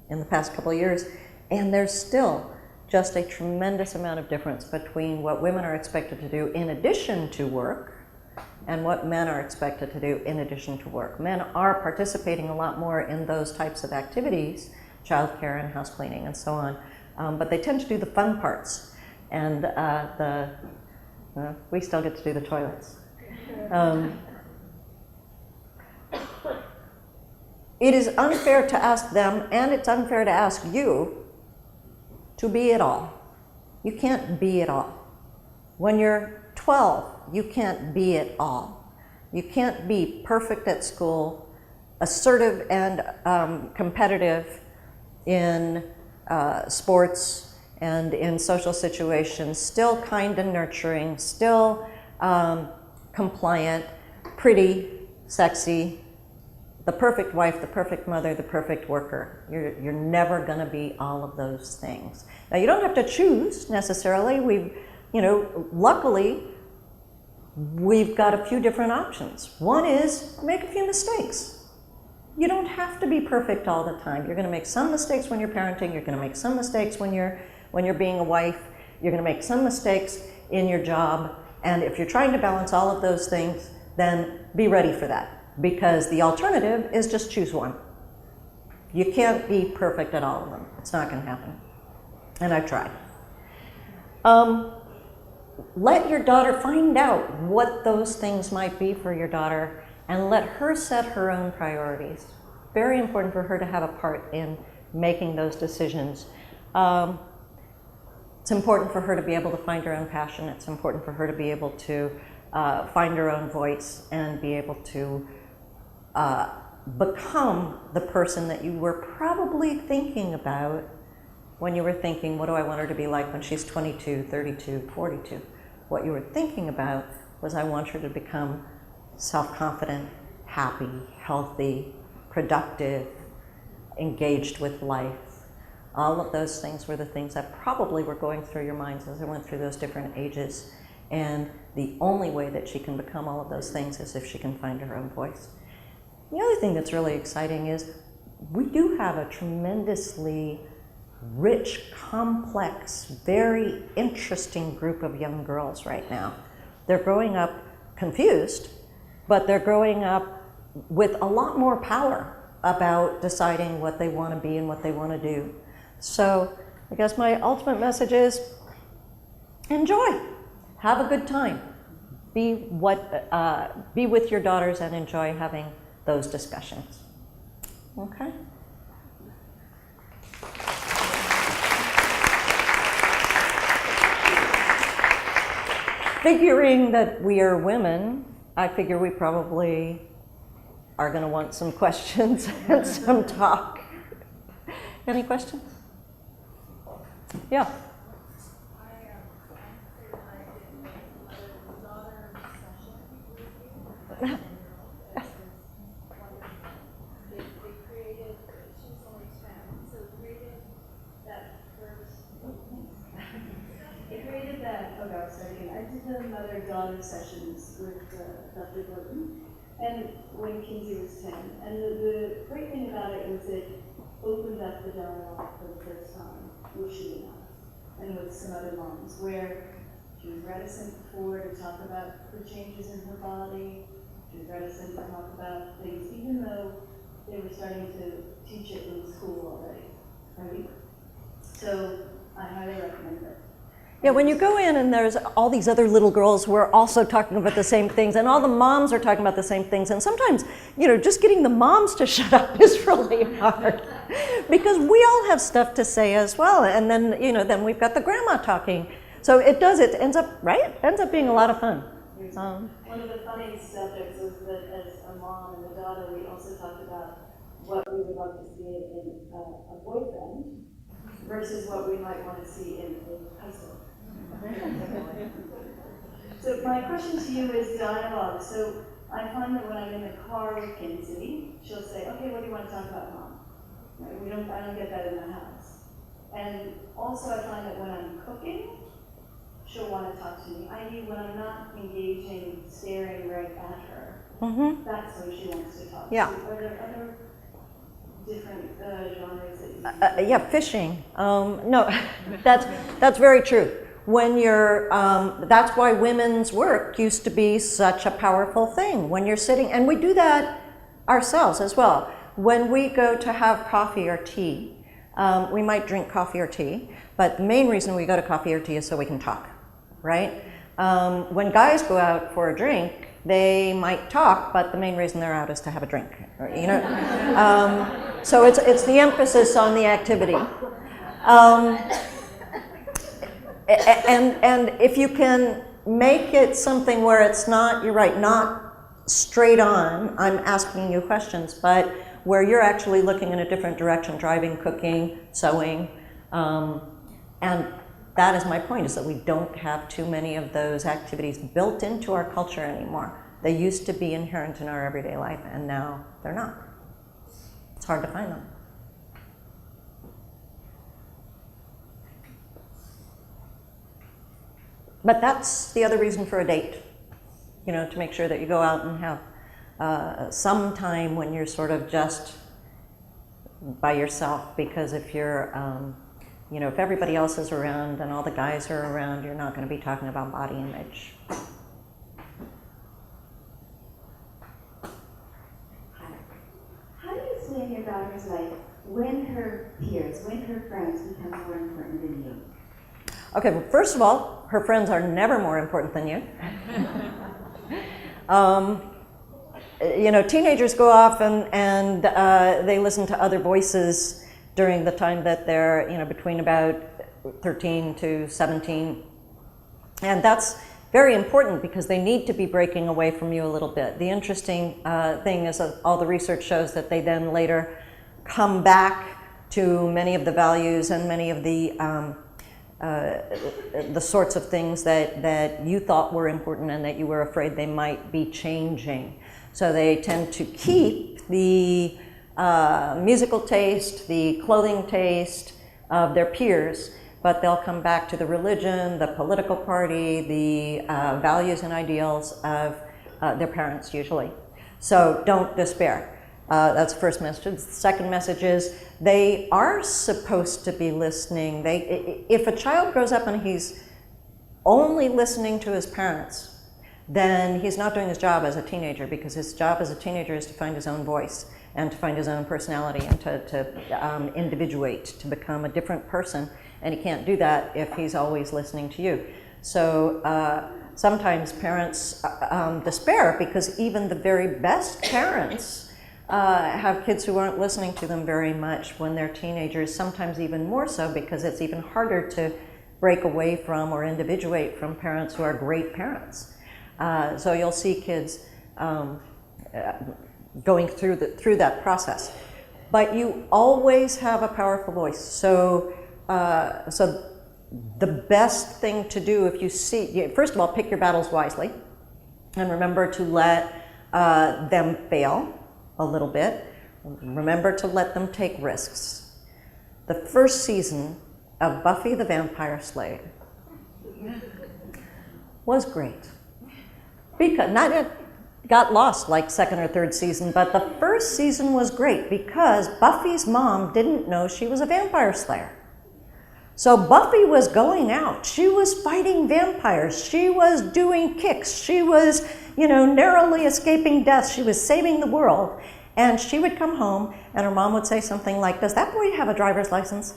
in the past couple of years, and there's still just a tremendous amount of difference between what women are expected to do in addition to work and what men are expected to do in addition to work. Men are participating a lot more in those types of activities, childcare and house cleaning and so on, but they tend to do the fun parts, and we still get to do the toilets. It is unfair to ask them, and it's unfair to ask you, to be it all. You can't be it all. When you're 12, you can't be it all. You can't be perfect at school, assertive and competitive in sports and in social situations, still kind and nurturing, still compliant, pretty, sexy, the perfect wife, the perfect mother, the perfect worker. You're never going to be all of those things. Now, you don't have to choose necessarily. Luckily, we've got a few different options. One is make a few mistakes. You don't have to be perfect all the time. You're going to make some mistakes when you're parenting. You're going to make some mistakes when you're being a wife. You're going to make some mistakes in your job. And if you're trying to balance all of those things, then be ready for that. Because the alternative is just choose one. You can't be perfect at all of them. It's not going to happen. And I've tried. Let your daughter find out what those things might be for your daughter, and let her set her own priorities. Very important for her to have a part in making those decisions. It's important for her to be able to find her own passion. It's important for her to be able to find her own voice and be able to become the person that you were probably thinking about when you were thinking, what do I want her to be like when she's 22, 32, 42? What you were thinking about was, I want her to become self-confident, happy, healthy, productive, engaged with life. All of those things were the things that probably were going through your minds as I went through those different ages. And the only way that she can become all of those things is if she can find her own voice. The other thing that's really exciting is we do have a tremendously rich, complex, very interesting group of young girls right now. They're growing up confused, but they're growing up with a lot more power about deciding what they want to be and what they want to do. So I guess my ultimate message is enjoy, have a good time, be with your daughters and enjoy having those discussions. Okay? Figuring that we are women, I figure we probably are going to want some questions and some talk. Any questions? Yeah. I did the mother-daughter sessions with Dr. Blurton, and when Kinsey was 10. And the great thing about it was it opened up the dialogue for the first time with she and I, and with some other moms, where she was reticent before to talk about the changes in her body. She was reticent to talk about things, even though they were starting to teach it in school already, right? So I highly recommend it. Yeah, when you go in and there's all these other little girls who are also talking about the same things, and all the moms are talking about the same things, and sometimes, just getting the moms to shut up is really hard because we all have stuff to say as well, and then, then we've got the grandma talking. So it ends up being a lot of fun. One of the funny subjects was that as a mom and a daughter, we also talked about what we would love to see in a boyfriend versus what we might want to see in a husband. So my question to you is dialogue. So I find that when I'm in the car with Kinsey, she'll say, "Okay, what do you want to talk about, Mom?" Right? I don't get that in the house. And also I find that when I'm cooking, she'll want to talk to me. I.e., when I'm not engaging, staring right at her, that's when she wants to talk. Yeah. So are there other different genres that you Yeah, fishing. No, that's very true. When you're, that's why women's work used to be such a powerful thing. When you're sitting, and we do that ourselves as well. When we go to have coffee or tea, we might drink coffee or tea, but the main reason we go to coffee or tea is so we can talk, right? When guys go out for a drink, they might talk, but the main reason they're out is to have a drink, So it's the emphasis on the activity. And if you can make it something where it's not, you're right, not straight on, I'm asking you questions, but where you're actually looking in a different direction, driving, cooking, sewing, and that is my point, is that we don't have too many of those activities built into our culture anymore. They used to be inherent in our everyday life, and now they're not. It's hard to find them. But that's the other reason for a date, you know, to make sure that you go out and have some time when you're sort of just by yourself, because if you're, you know, if everybody else is around and all the guys are around, you're not going to be talking about body image. How do you explain your daughter's life when her peers, when her friends become more important than you? Okay, well, first of all, her friends are never more important than you. You know, teenagers go off and they listen to other voices during the time that they're, you know, between about 13 to 17. And that's very important because they need to be breaking away from you a little bit. The interesting thing is that all the research shows that they then later come back to many of the values and many of the sorts of things that you thought were important and that you were afraid they might be changing. So they tend to keep the musical taste, the clothing taste of their peers, but they'll come back to the religion, the political party, the values and ideals of their parents usually. So don't despair. That's the first message. The second message is they are supposed to be listening. If a child grows up and he's only listening to his parents, then he's not doing his job as a teenager, because his job as a teenager is to find his own voice and to find his own personality and to individuate, to become a different person. And he can't do that if he's always listening to you. So sometimes parents despair because even the very best parents have kids who aren't listening to them very much when they're teenagers, sometimes even more so because it's even harder to break away from or individuate from parents who are great parents. So you'll see kids going through that process. But you always have a powerful voice. So the best thing to do if you see, first of all, pick your battles wisely and remember to let them fail a little bit. Remember to let them take risks. The first season of Buffy the Vampire Slayer was great. Because not it got lost like second or third season, but the first season was great because Buffy's mom didn't know she was a vampire slayer. So Buffy was going out. She was fighting vampires. She was doing kicks. She was, you know, narrowly escaping death. She was saving the world. And she would come home and her mom would say something like, "Does that boy have a driver's license?"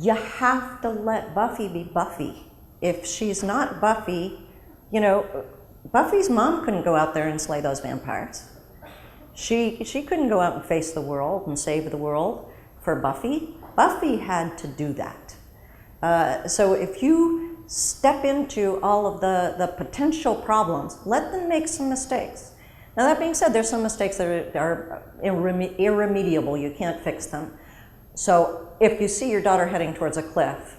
You have to let Buffy be Buffy. If she's not Buffy, you know, Buffy's mom couldn't go out there and slay those vampires. She couldn't go out and face the world and save the world for Buffy. Buffy had to do that. So if you step into all of the potential problems, let them make some mistakes. Now that being said, there's some mistakes that are irremediable. You can't fix them. So if you see your daughter heading towards a cliff,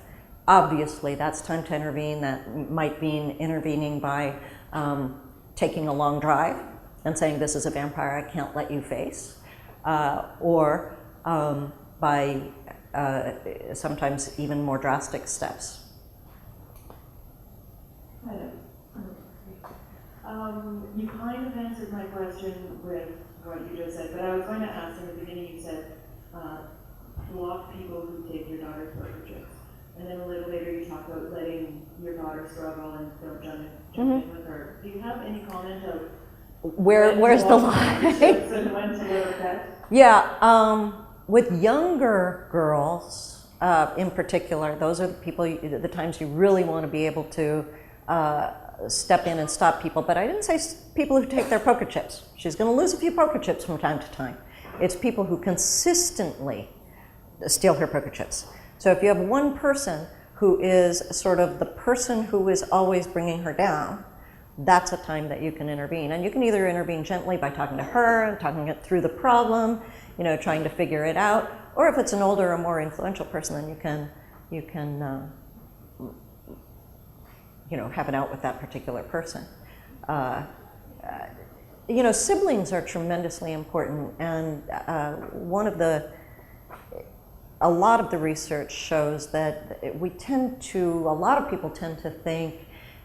obviously that's time to intervene. That might mean intervening by taking a long drive and saying, "This is a vampire I can't let you face," or by sometimes even more drastic steps. You kind of answered my question with what you just said, but I was going to ask in the beginning, you said block people who take your daughter's poker chips. And then a little later you talk about letting your daughter struggle and don't jump in with her. Do you have any comment of where's the line? And when to let her pet? Yeah, with younger girls in particular, those are the times you really want to be able to step in and stop people. But I didn't say people who take their poker chips. She's going to lose a few poker chips from time to time. It's people who consistently steal her poker chips. So if you have one person who is sort of the person who is always bringing her down, that's a time that you can intervene. And you can either intervene gently by talking to her and talking it through the problem, you know, trying to figure it out, or if it's an older or more influential person, then you can you know, have it out with that particular person. you know, siblings are tremendously important, and a lot of the research shows that a lot of people tend to think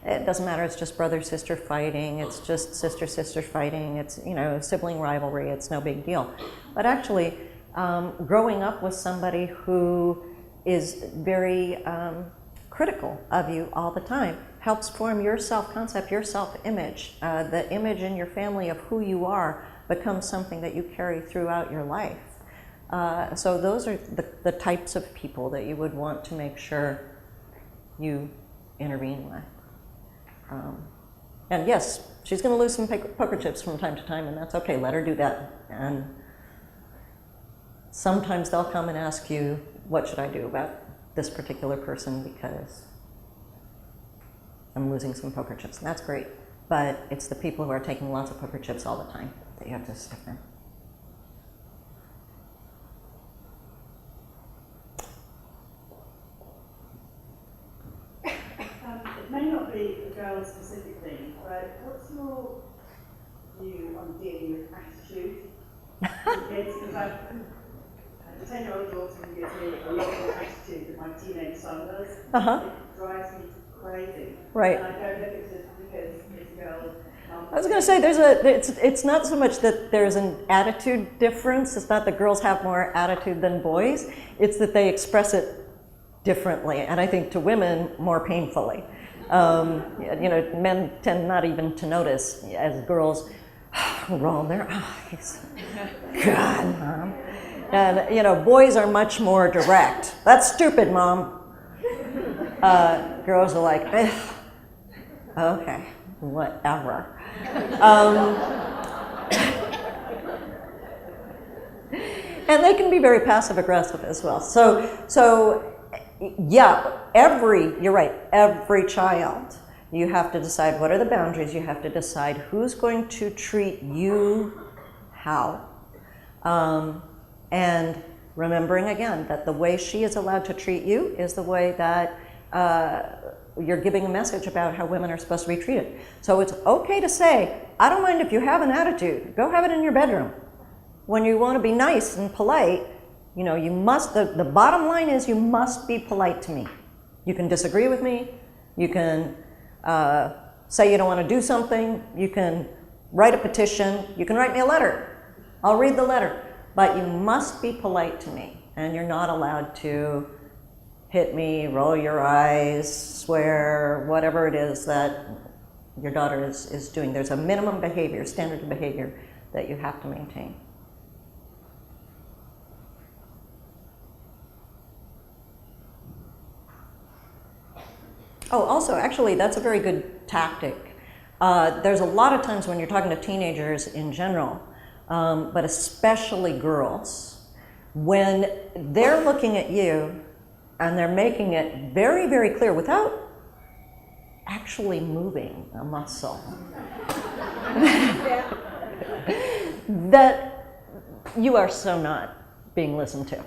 it doesn't matter, it's just brother-sister fighting, it's just sister-sister fighting, it's, you know, sibling rivalry, it's no big deal. But actually, growing up with somebody who is very critical of you all the time helps form your self-concept, your self-image. The image in your family of who you are becomes something that you carry throughout your life. So those are the types of people that you would want to make sure you intervene with. And yes, she's going to lose some poker chips from time to time, and that's okay. Let her do that. And sometimes they'll come and ask you, what should I do about this particular person because I'm losing some poker chips. And that's great. But it's the people who are taking lots of poker chips all the time that you have to step in. It may not be a girl specifically, but what's your view on dealing with attitude? Because I've a 10-year-old daughter who gives me a lot more attitude than my teenage son does. It drives me crazy. Right. And I don't know if it's just because it's a girl. I was going to say, it's not so much that there's an attitude difference. It's not that girls have more attitude than boys. It's that they express it differently, and I think to women more painfully. You know, men tend not even to notice as girls roll their eyes. God, Mom. And, you know, boys are much more direct. That's stupid, Mom. Girls are like, okay, whatever. And they can be very passive aggressive as well. So yeah, you're right, every child, you have to decide what are the boundaries, you have to decide who's going to treat you how. And remembering again that the way she is allowed to treat you is the way that you're giving a message about how women are supposed to be treated. So it's okay to say, I don't mind if you have an attitude, go have it in your bedroom. When you want to be nice and polite, you know, you must, the bottom line is you must be polite to me. You can disagree with me, you can say you don't want to do something, you can write a petition, you can write me a letter. I'll read the letter. But you must be polite to me, and you're not allowed to hit me, roll your eyes, swear, whatever it is that your daughter is doing. There's a minimum behavior, standard of behavior that you have to maintain. Oh, also, actually, that's a very good tactic. There's a lot of times when you're talking to teenagers in general, but especially girls, when they're looking at you and they're making it very, very clear without actually moving a muscle that you are so not being listened to.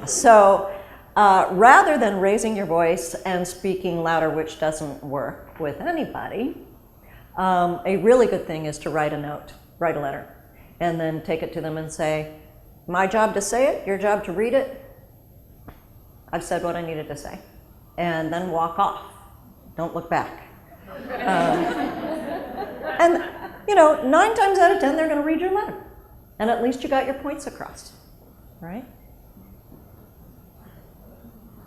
So rather than raising your voice and speaking louder, which doesn't work with anybody, a really good thing is to write a note. Write a letter, and then take it to them and say, my job to say it, your job to read it, I've said what I needed to say. And then walk off. Don't look back. And, you know, 9 times out of 10, they're going to read your letter. And at least you got your points across, right?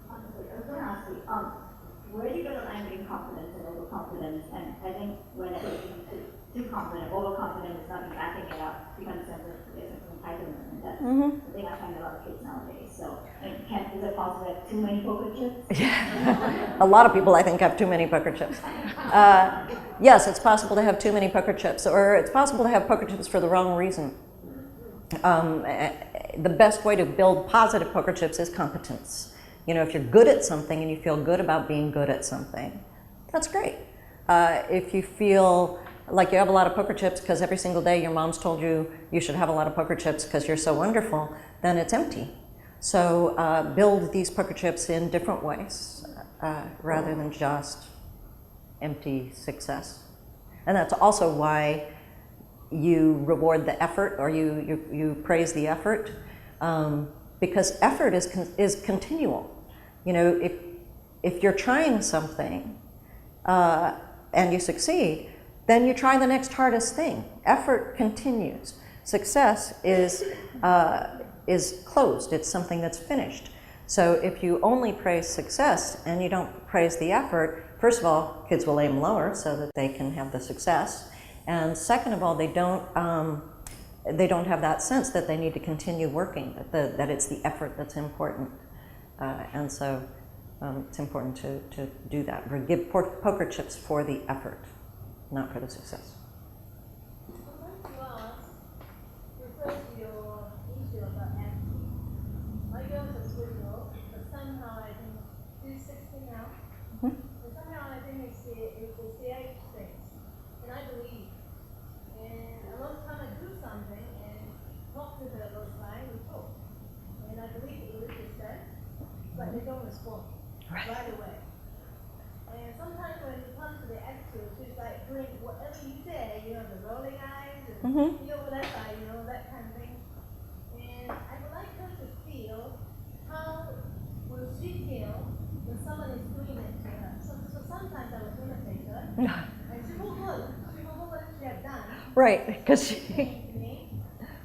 I was going to ask you, where do you get the line between confidence and overconfidence? And I think when it becomes too confident, overconfident is not backing it up, becomes a sense of entitlement. And that's the thing I find a lot of kids nowadays. So, is it possible to have too many poker chips? Yeah. A lot of people, I think, have too many poker chips. Yes, it's possible to have too many poker chips, or it's possible to have poker chips for the wrong reason. The best way to build positive poker chips is competence. You know, if you're good at something and you feel good about being good at something, that's great. If you feel like you have a lot of poker chips because every single day your mom's told you you should have a lot of poker chips because you're so wonderful, then it's empty. So build these poker chips in different ways rather than just empty success. And that's also why you reward the effort, or you praise the effort, because effort is continual. You know, if you're trying something and you succeed, then you try the next hardest thing. Effort continues. Success is closed. It's something that's finished. So if you only praise success and you don't praise the effort, first of all, kids will aim lower so that they can have the success. And second of all, they don't have that sense that they need to continue working, that it's the effort that's important. And so it's important to do that. Or give poker chips for the effort, not for the success. I'd like to ask, refer to your issue about acting. My girls are sweet girl, but somehow I think she's 16 now. Mm-hmm. But somehow I think it's the age thing. And I believe. And a lot of time I do something and talk to her about time, we talk. And I believe what Elizabeth said, but they don't respond right away. And sometimes when it comes to the attitude, she's like doing whatever you say, you know, the rolling eyes, and you know, whatever, you know, that kind of thing. And I would like her to feel how will she feel when someone is doing it to her. So sometimes I will imitate her, and she will look what she has done. Right, because To me,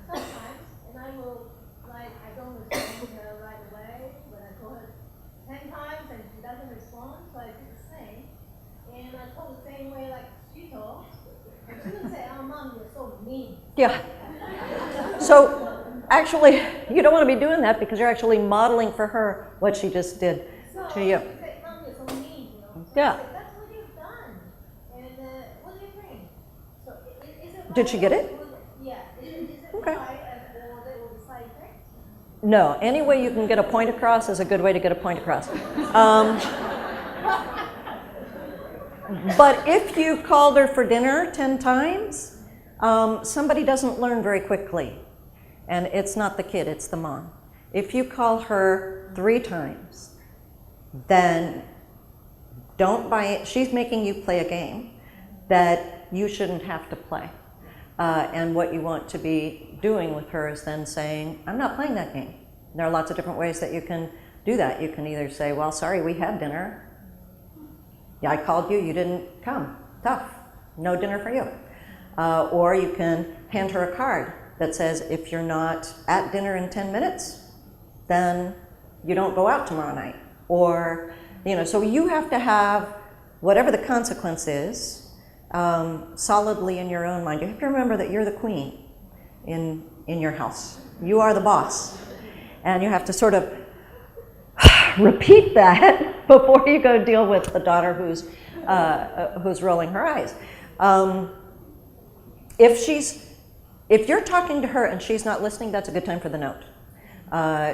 sometimes, and I will, like, I don't respond to her right away when I call her 10 times and she doesn't respond, so I do the same. And I talk the same way like she talks. And she would say, oh, Mom, you're so mean. yeah. So actually, you don't want to be doing that because you're actually modeling for her what she just did to you. So she said, Mom, you're so mean, you know. So Yeah. I said, that's what you've done. And what do you think? So is it Did she get it? Yeah. Is it Okay. right, or there will be side effects? No, any way you can get a point across is a good way to get a point across. But if you've called her for dinner 10 times, somebody doesn't learn very quickly. And it's not the kid, it's the mom. If you call her 3 times, then don't buy it. She's making you play a game that you shouldn't have to play. And what you want to be doing with her is then saying, I'm not playing that game. There are lots of different ways that you can do that. You can either say, well, sorry, we had dinner. Yeah, I called you, you didn't come. Tough, no dinner for you. Or you can hand her a card that says, if you're not at dinner in 10 minutes, then you don't go out tomorrow night. Or, you know, so you have to have whatever the consequence is solidly in your own mind. You have to remember that you're the queen in your house. You are the boss. And you have to sort of repeat that before you go deal with the daughter who's rolling her eyes. If you're talking to her and she's not listening, that's a good time for the note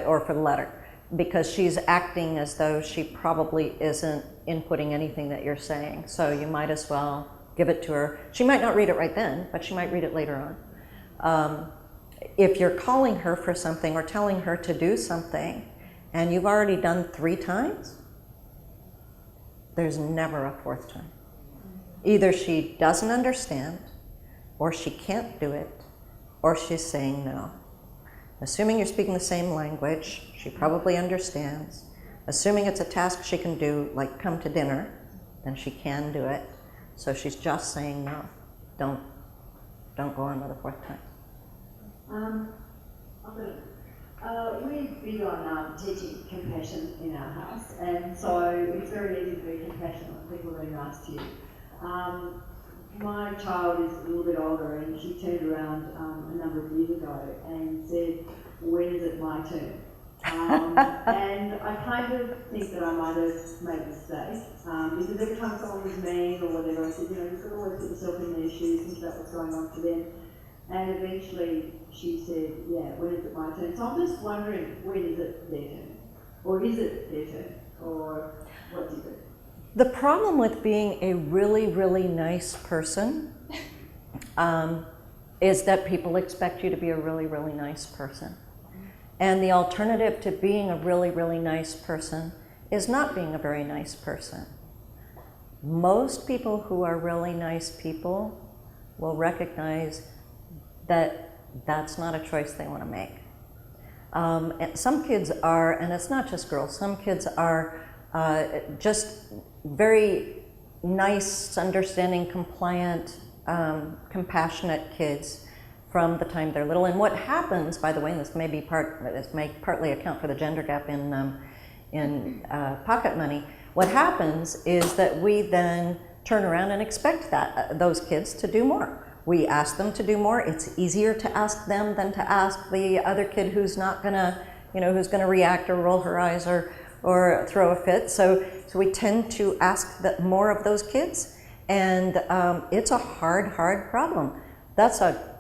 or for the letter, because she's acting as though she probably isn't inputting anything that you're saying. So you might as well give it to her. She might not read it right then, but she might read it later on. If you're calling her for something or telling her to do something and you've already done 3 times, there's never a 4th time. Either she doesn't understand, or she can't do it, or she's saying no. Assuming you're speaking the same language, she probably understands. Assuming it's a task she can do, like come to dinner, then she can do it. So she's just saying no. Don't go on with the 4th time. We're big on teaching compassion in our house, and so it's very easy to be compassionate when people are being nice to you. My child is a little bit older, and she turned around a number of years ago and said, when is it my turn? And I kind of think that I might have made a mistake, because every time someone was mean or whatever, I said, you know, you've got to always put yourself in their shoes, think about what's going on for them. And eventually she said, yeah, when is it my turn? So I'm just wondering, when is it their turn? Or is it their turn? Or what do you think? The problem with being a really, really nice person is that people expect you to be a really, really nice person. And the alternative to being a really, really nice person is not being a very nice person. Most people who are really nice people will recognize that that's not a choice they want to make. And some kids are, and it's not just girls, some kids are just very nice, understanding, compliant, compassionate kids from the time they're little. And what happens, by the way, and this may partly account for the gender gap in pocket money, what happens is that we then turn around and expect those kids to do more. We ask them to do more. It's easier to ask them than to ask the other kid who's not gonna, who's gonna react or roll her eyes or throw a fit. So we tend to ask more of those kids, and it's a hard problem. That's a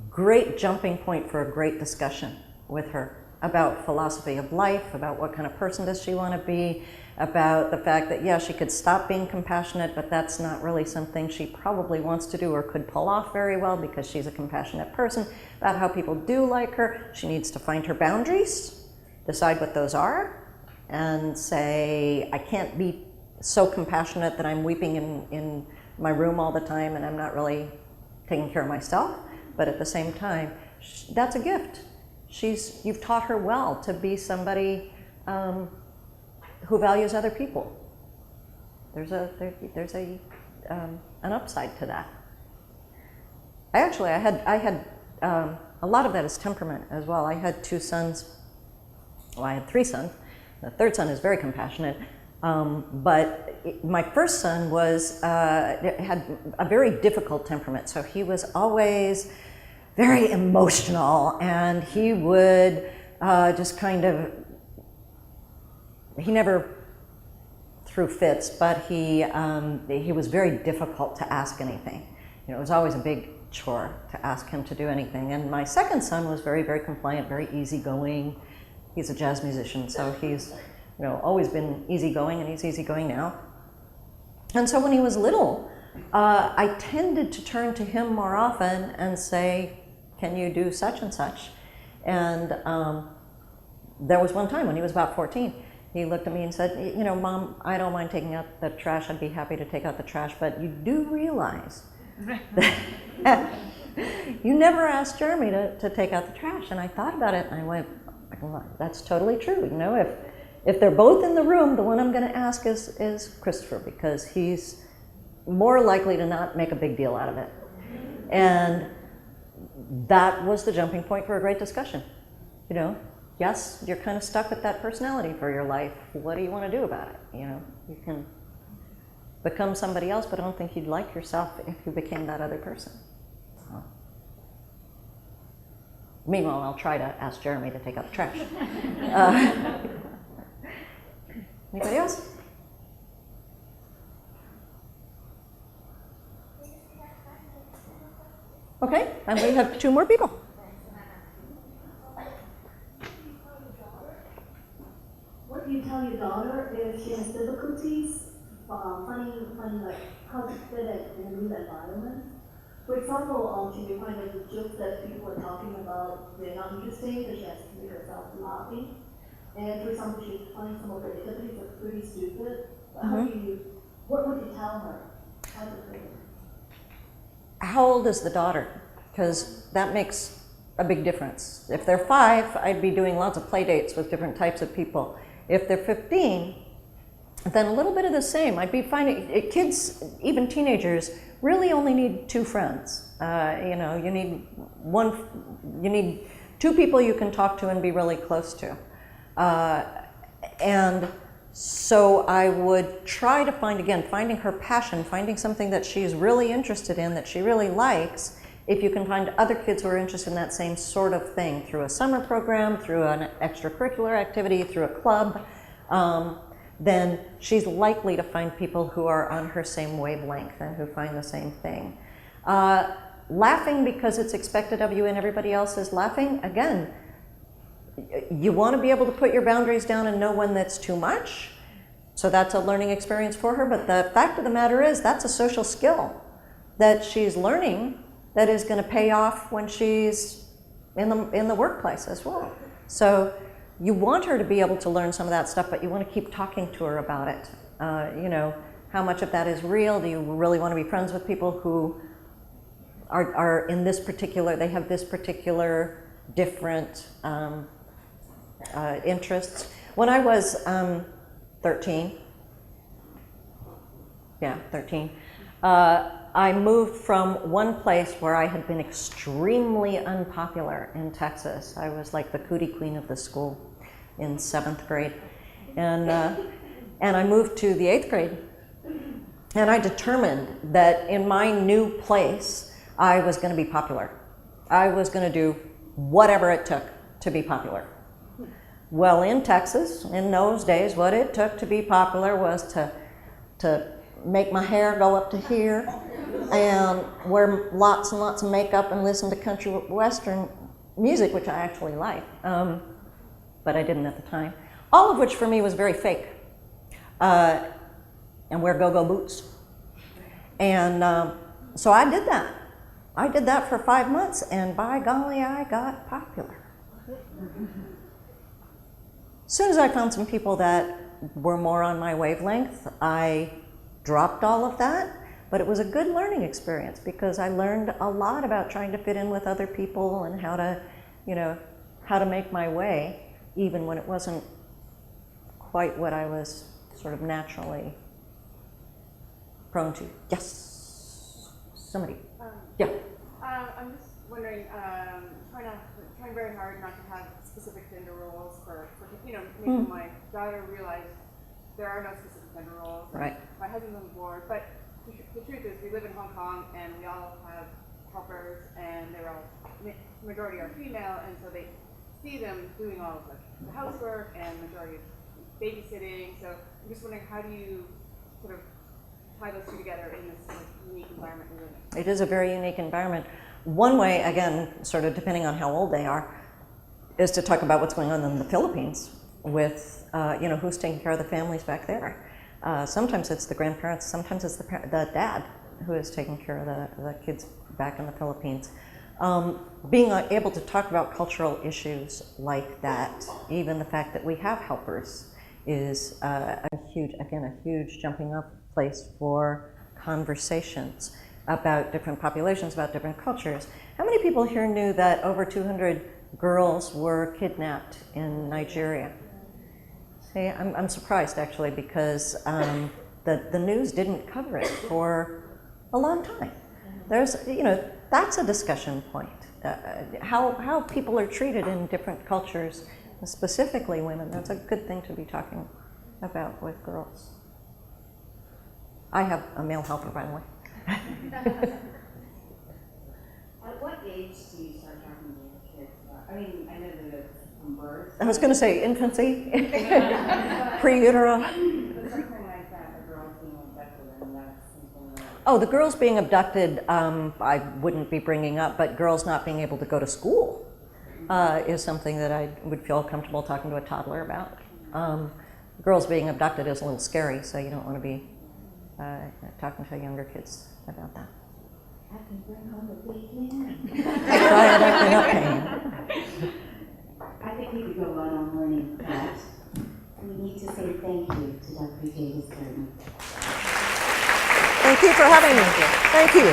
great jumping point for a great discussion with her about philosophy of life, about what kind of person does she want to be, about the fact that, yeah, she could stop being compassionate, but that's not really something she probably wants to do or could pull off very well because she's a compassionate person, about how people do like her. She needs to find her boundaries, decide what those are, and say, I can't be so compassionate that I'm weeping in my room all the time and I'm not really taking care of myself. But at the same time, that's a gift. You've taught her well to be somebody who values other people. There's an upside to that. I had a lot of that is temperament as well. I had 2 sons. Well, I had 3 sons. The 3rd son is very compassionate. But my first son had a very difficult temperament. So he was always very emotional, and he would just kind of, he never threw fits, but he was very difficult to ask anything. It was always a big chore to ask him to do anything. And my second son was very, very compliant, very easygoing. He's a jazz musician, so he's always been easygoing, and he's easygoing now. And so when he was little, I tended to turn to him more often and say, can you do such and such? And there was one time when he was about 14, he looked at me and said, Mom, I don't mind taking out the trash. I'd be happy to take out the trash, but you do realize that you never asked Jeremy to take out the trash. And I thought about it, and I went, well, that's totally true. If they're both in the room, the one I'm going to ask is Christopher, because he's more likely to not make a big deal out of it. And that was the jumping point for a great discussion. Yes, you're kind of stuck with that personality for your life. What do you want to do about it? You can become somebody else, but I don't think you'd like yourself if you became that other person. So. Meanwhile, I'll try to ask Jeremy to take out the trash. Anybody else? Okay, and we have 2 more people. What do you tell your daughter if she has difficulties finding like how to fit it in a new environment? For example, she may find that the jokes that people are talking about, they're not interesting, that she has to make herself laughing. And for example, she finds some of her activities are pretty stupid. What would you tell her? How to fit it? How old is the daughter? Because that makes a big difference. If they're 5, I'd be doing lots of play dates with different types of people. If they're 15, then a little bit of the same. I'd be finding kids, even teenagers, really only need 2 friends. You need 2 people you can talk to and be really close to. And so I would try to finding her passion, finding something that she's really interested in, that she really likes. If you can find other kids who are interested in that same sort of thing through a summer program, through an extracurricular activity, through a club, then she's likely to find people who are on her same wavelength and who find the same thing. Laughing because it's expected of you and everybody else is laughing, again, you want to be able to put your boundaries down and know when that's too much. So that's a learning experience for her. But the fact of the matter is that's a social skill that she's learning that is going to pay off when she's in the workplace as well. So you want her to be able to learn some of that stuff, but you want to keep talking to her about it. How much of that is real? Do you really want to be friends with people who are in this particular, they have this particular different interests. When I was 13, I moved from one place where I had been extremely unpopular in Texas. I was like the cootie queen of the school in 7th grade. And I moved to the 8th grade. And I determined that in my new place, I was going to be popular. I was going to do whatever it took to be popular. Well, in Texas, in those days, what it took to be popular was to make my hair go up to here and wear lots and lots of makeup and listen to country western music, which I actually like, but I didn't at the time. All of which for me was very fake. And wear go-go boots. And so I did that. I did that for 5 months, and by golly, I got popular. As soon as I found some people that were more on my wavelength, I dropped all of that, but it was a good learning experience because I learned a lot about trying to fit in with other people and how to, how to make my way, even when it wasn't quite what I was sort of naturally prone to. Yes, somebody. Yeah. I'm just wondering, trying very hard not to have specific gender roles for making my daughter realize there are no specific gender roles. Right. My husband's on the board, but the truth is we live in Hong Kong and we all have helpers and they're all, majority are female, and so they see them doing all of the housework and majority of babysitting. So I'm just wondering, how do you sort of tie those two together in this unique environment we live in? It is a very unique environment. One way, again, sort of depending on how old they are, is to talk about what's going on in the Philippines with, who's taking care of the families back there. Sometimes it's the grandparents, sometimes it's the dad who is taking care of the kids back in the Philippines. Being able to talk about cultural issues like that, even the fact that we have helpers, is a huge jumping up place for conversations about different populations, about different cultures. How many people here knew that over 200 girls were kidnapped in Nigeria? See, I'm surprised actually, because the news didn't cover it for a long time. There's, that's a discussion point. How people are treated in different cultures, specifically women, that's a good thing to be talking about with girls. I have a male helper, by the way. At what age do you start talking to your kids about? I mean, I know that it's from birth. I was going to say infancy, pre-utero. But something like that, the girls being abducted, and that's something like... Oh, the girls being abducted, I wouldn't be bringing up, but girls not being able to go to school is something that I would feel comfortable talking to a toddler about. Girls being abducted is a little scary, so you don't want to be talking to younger kids about that. I can bring home a big man. Try it if you're not paying. I think we could go on learning that. We need to say thank you to Dr. Davis Burton. Thank you for having me. Thank you.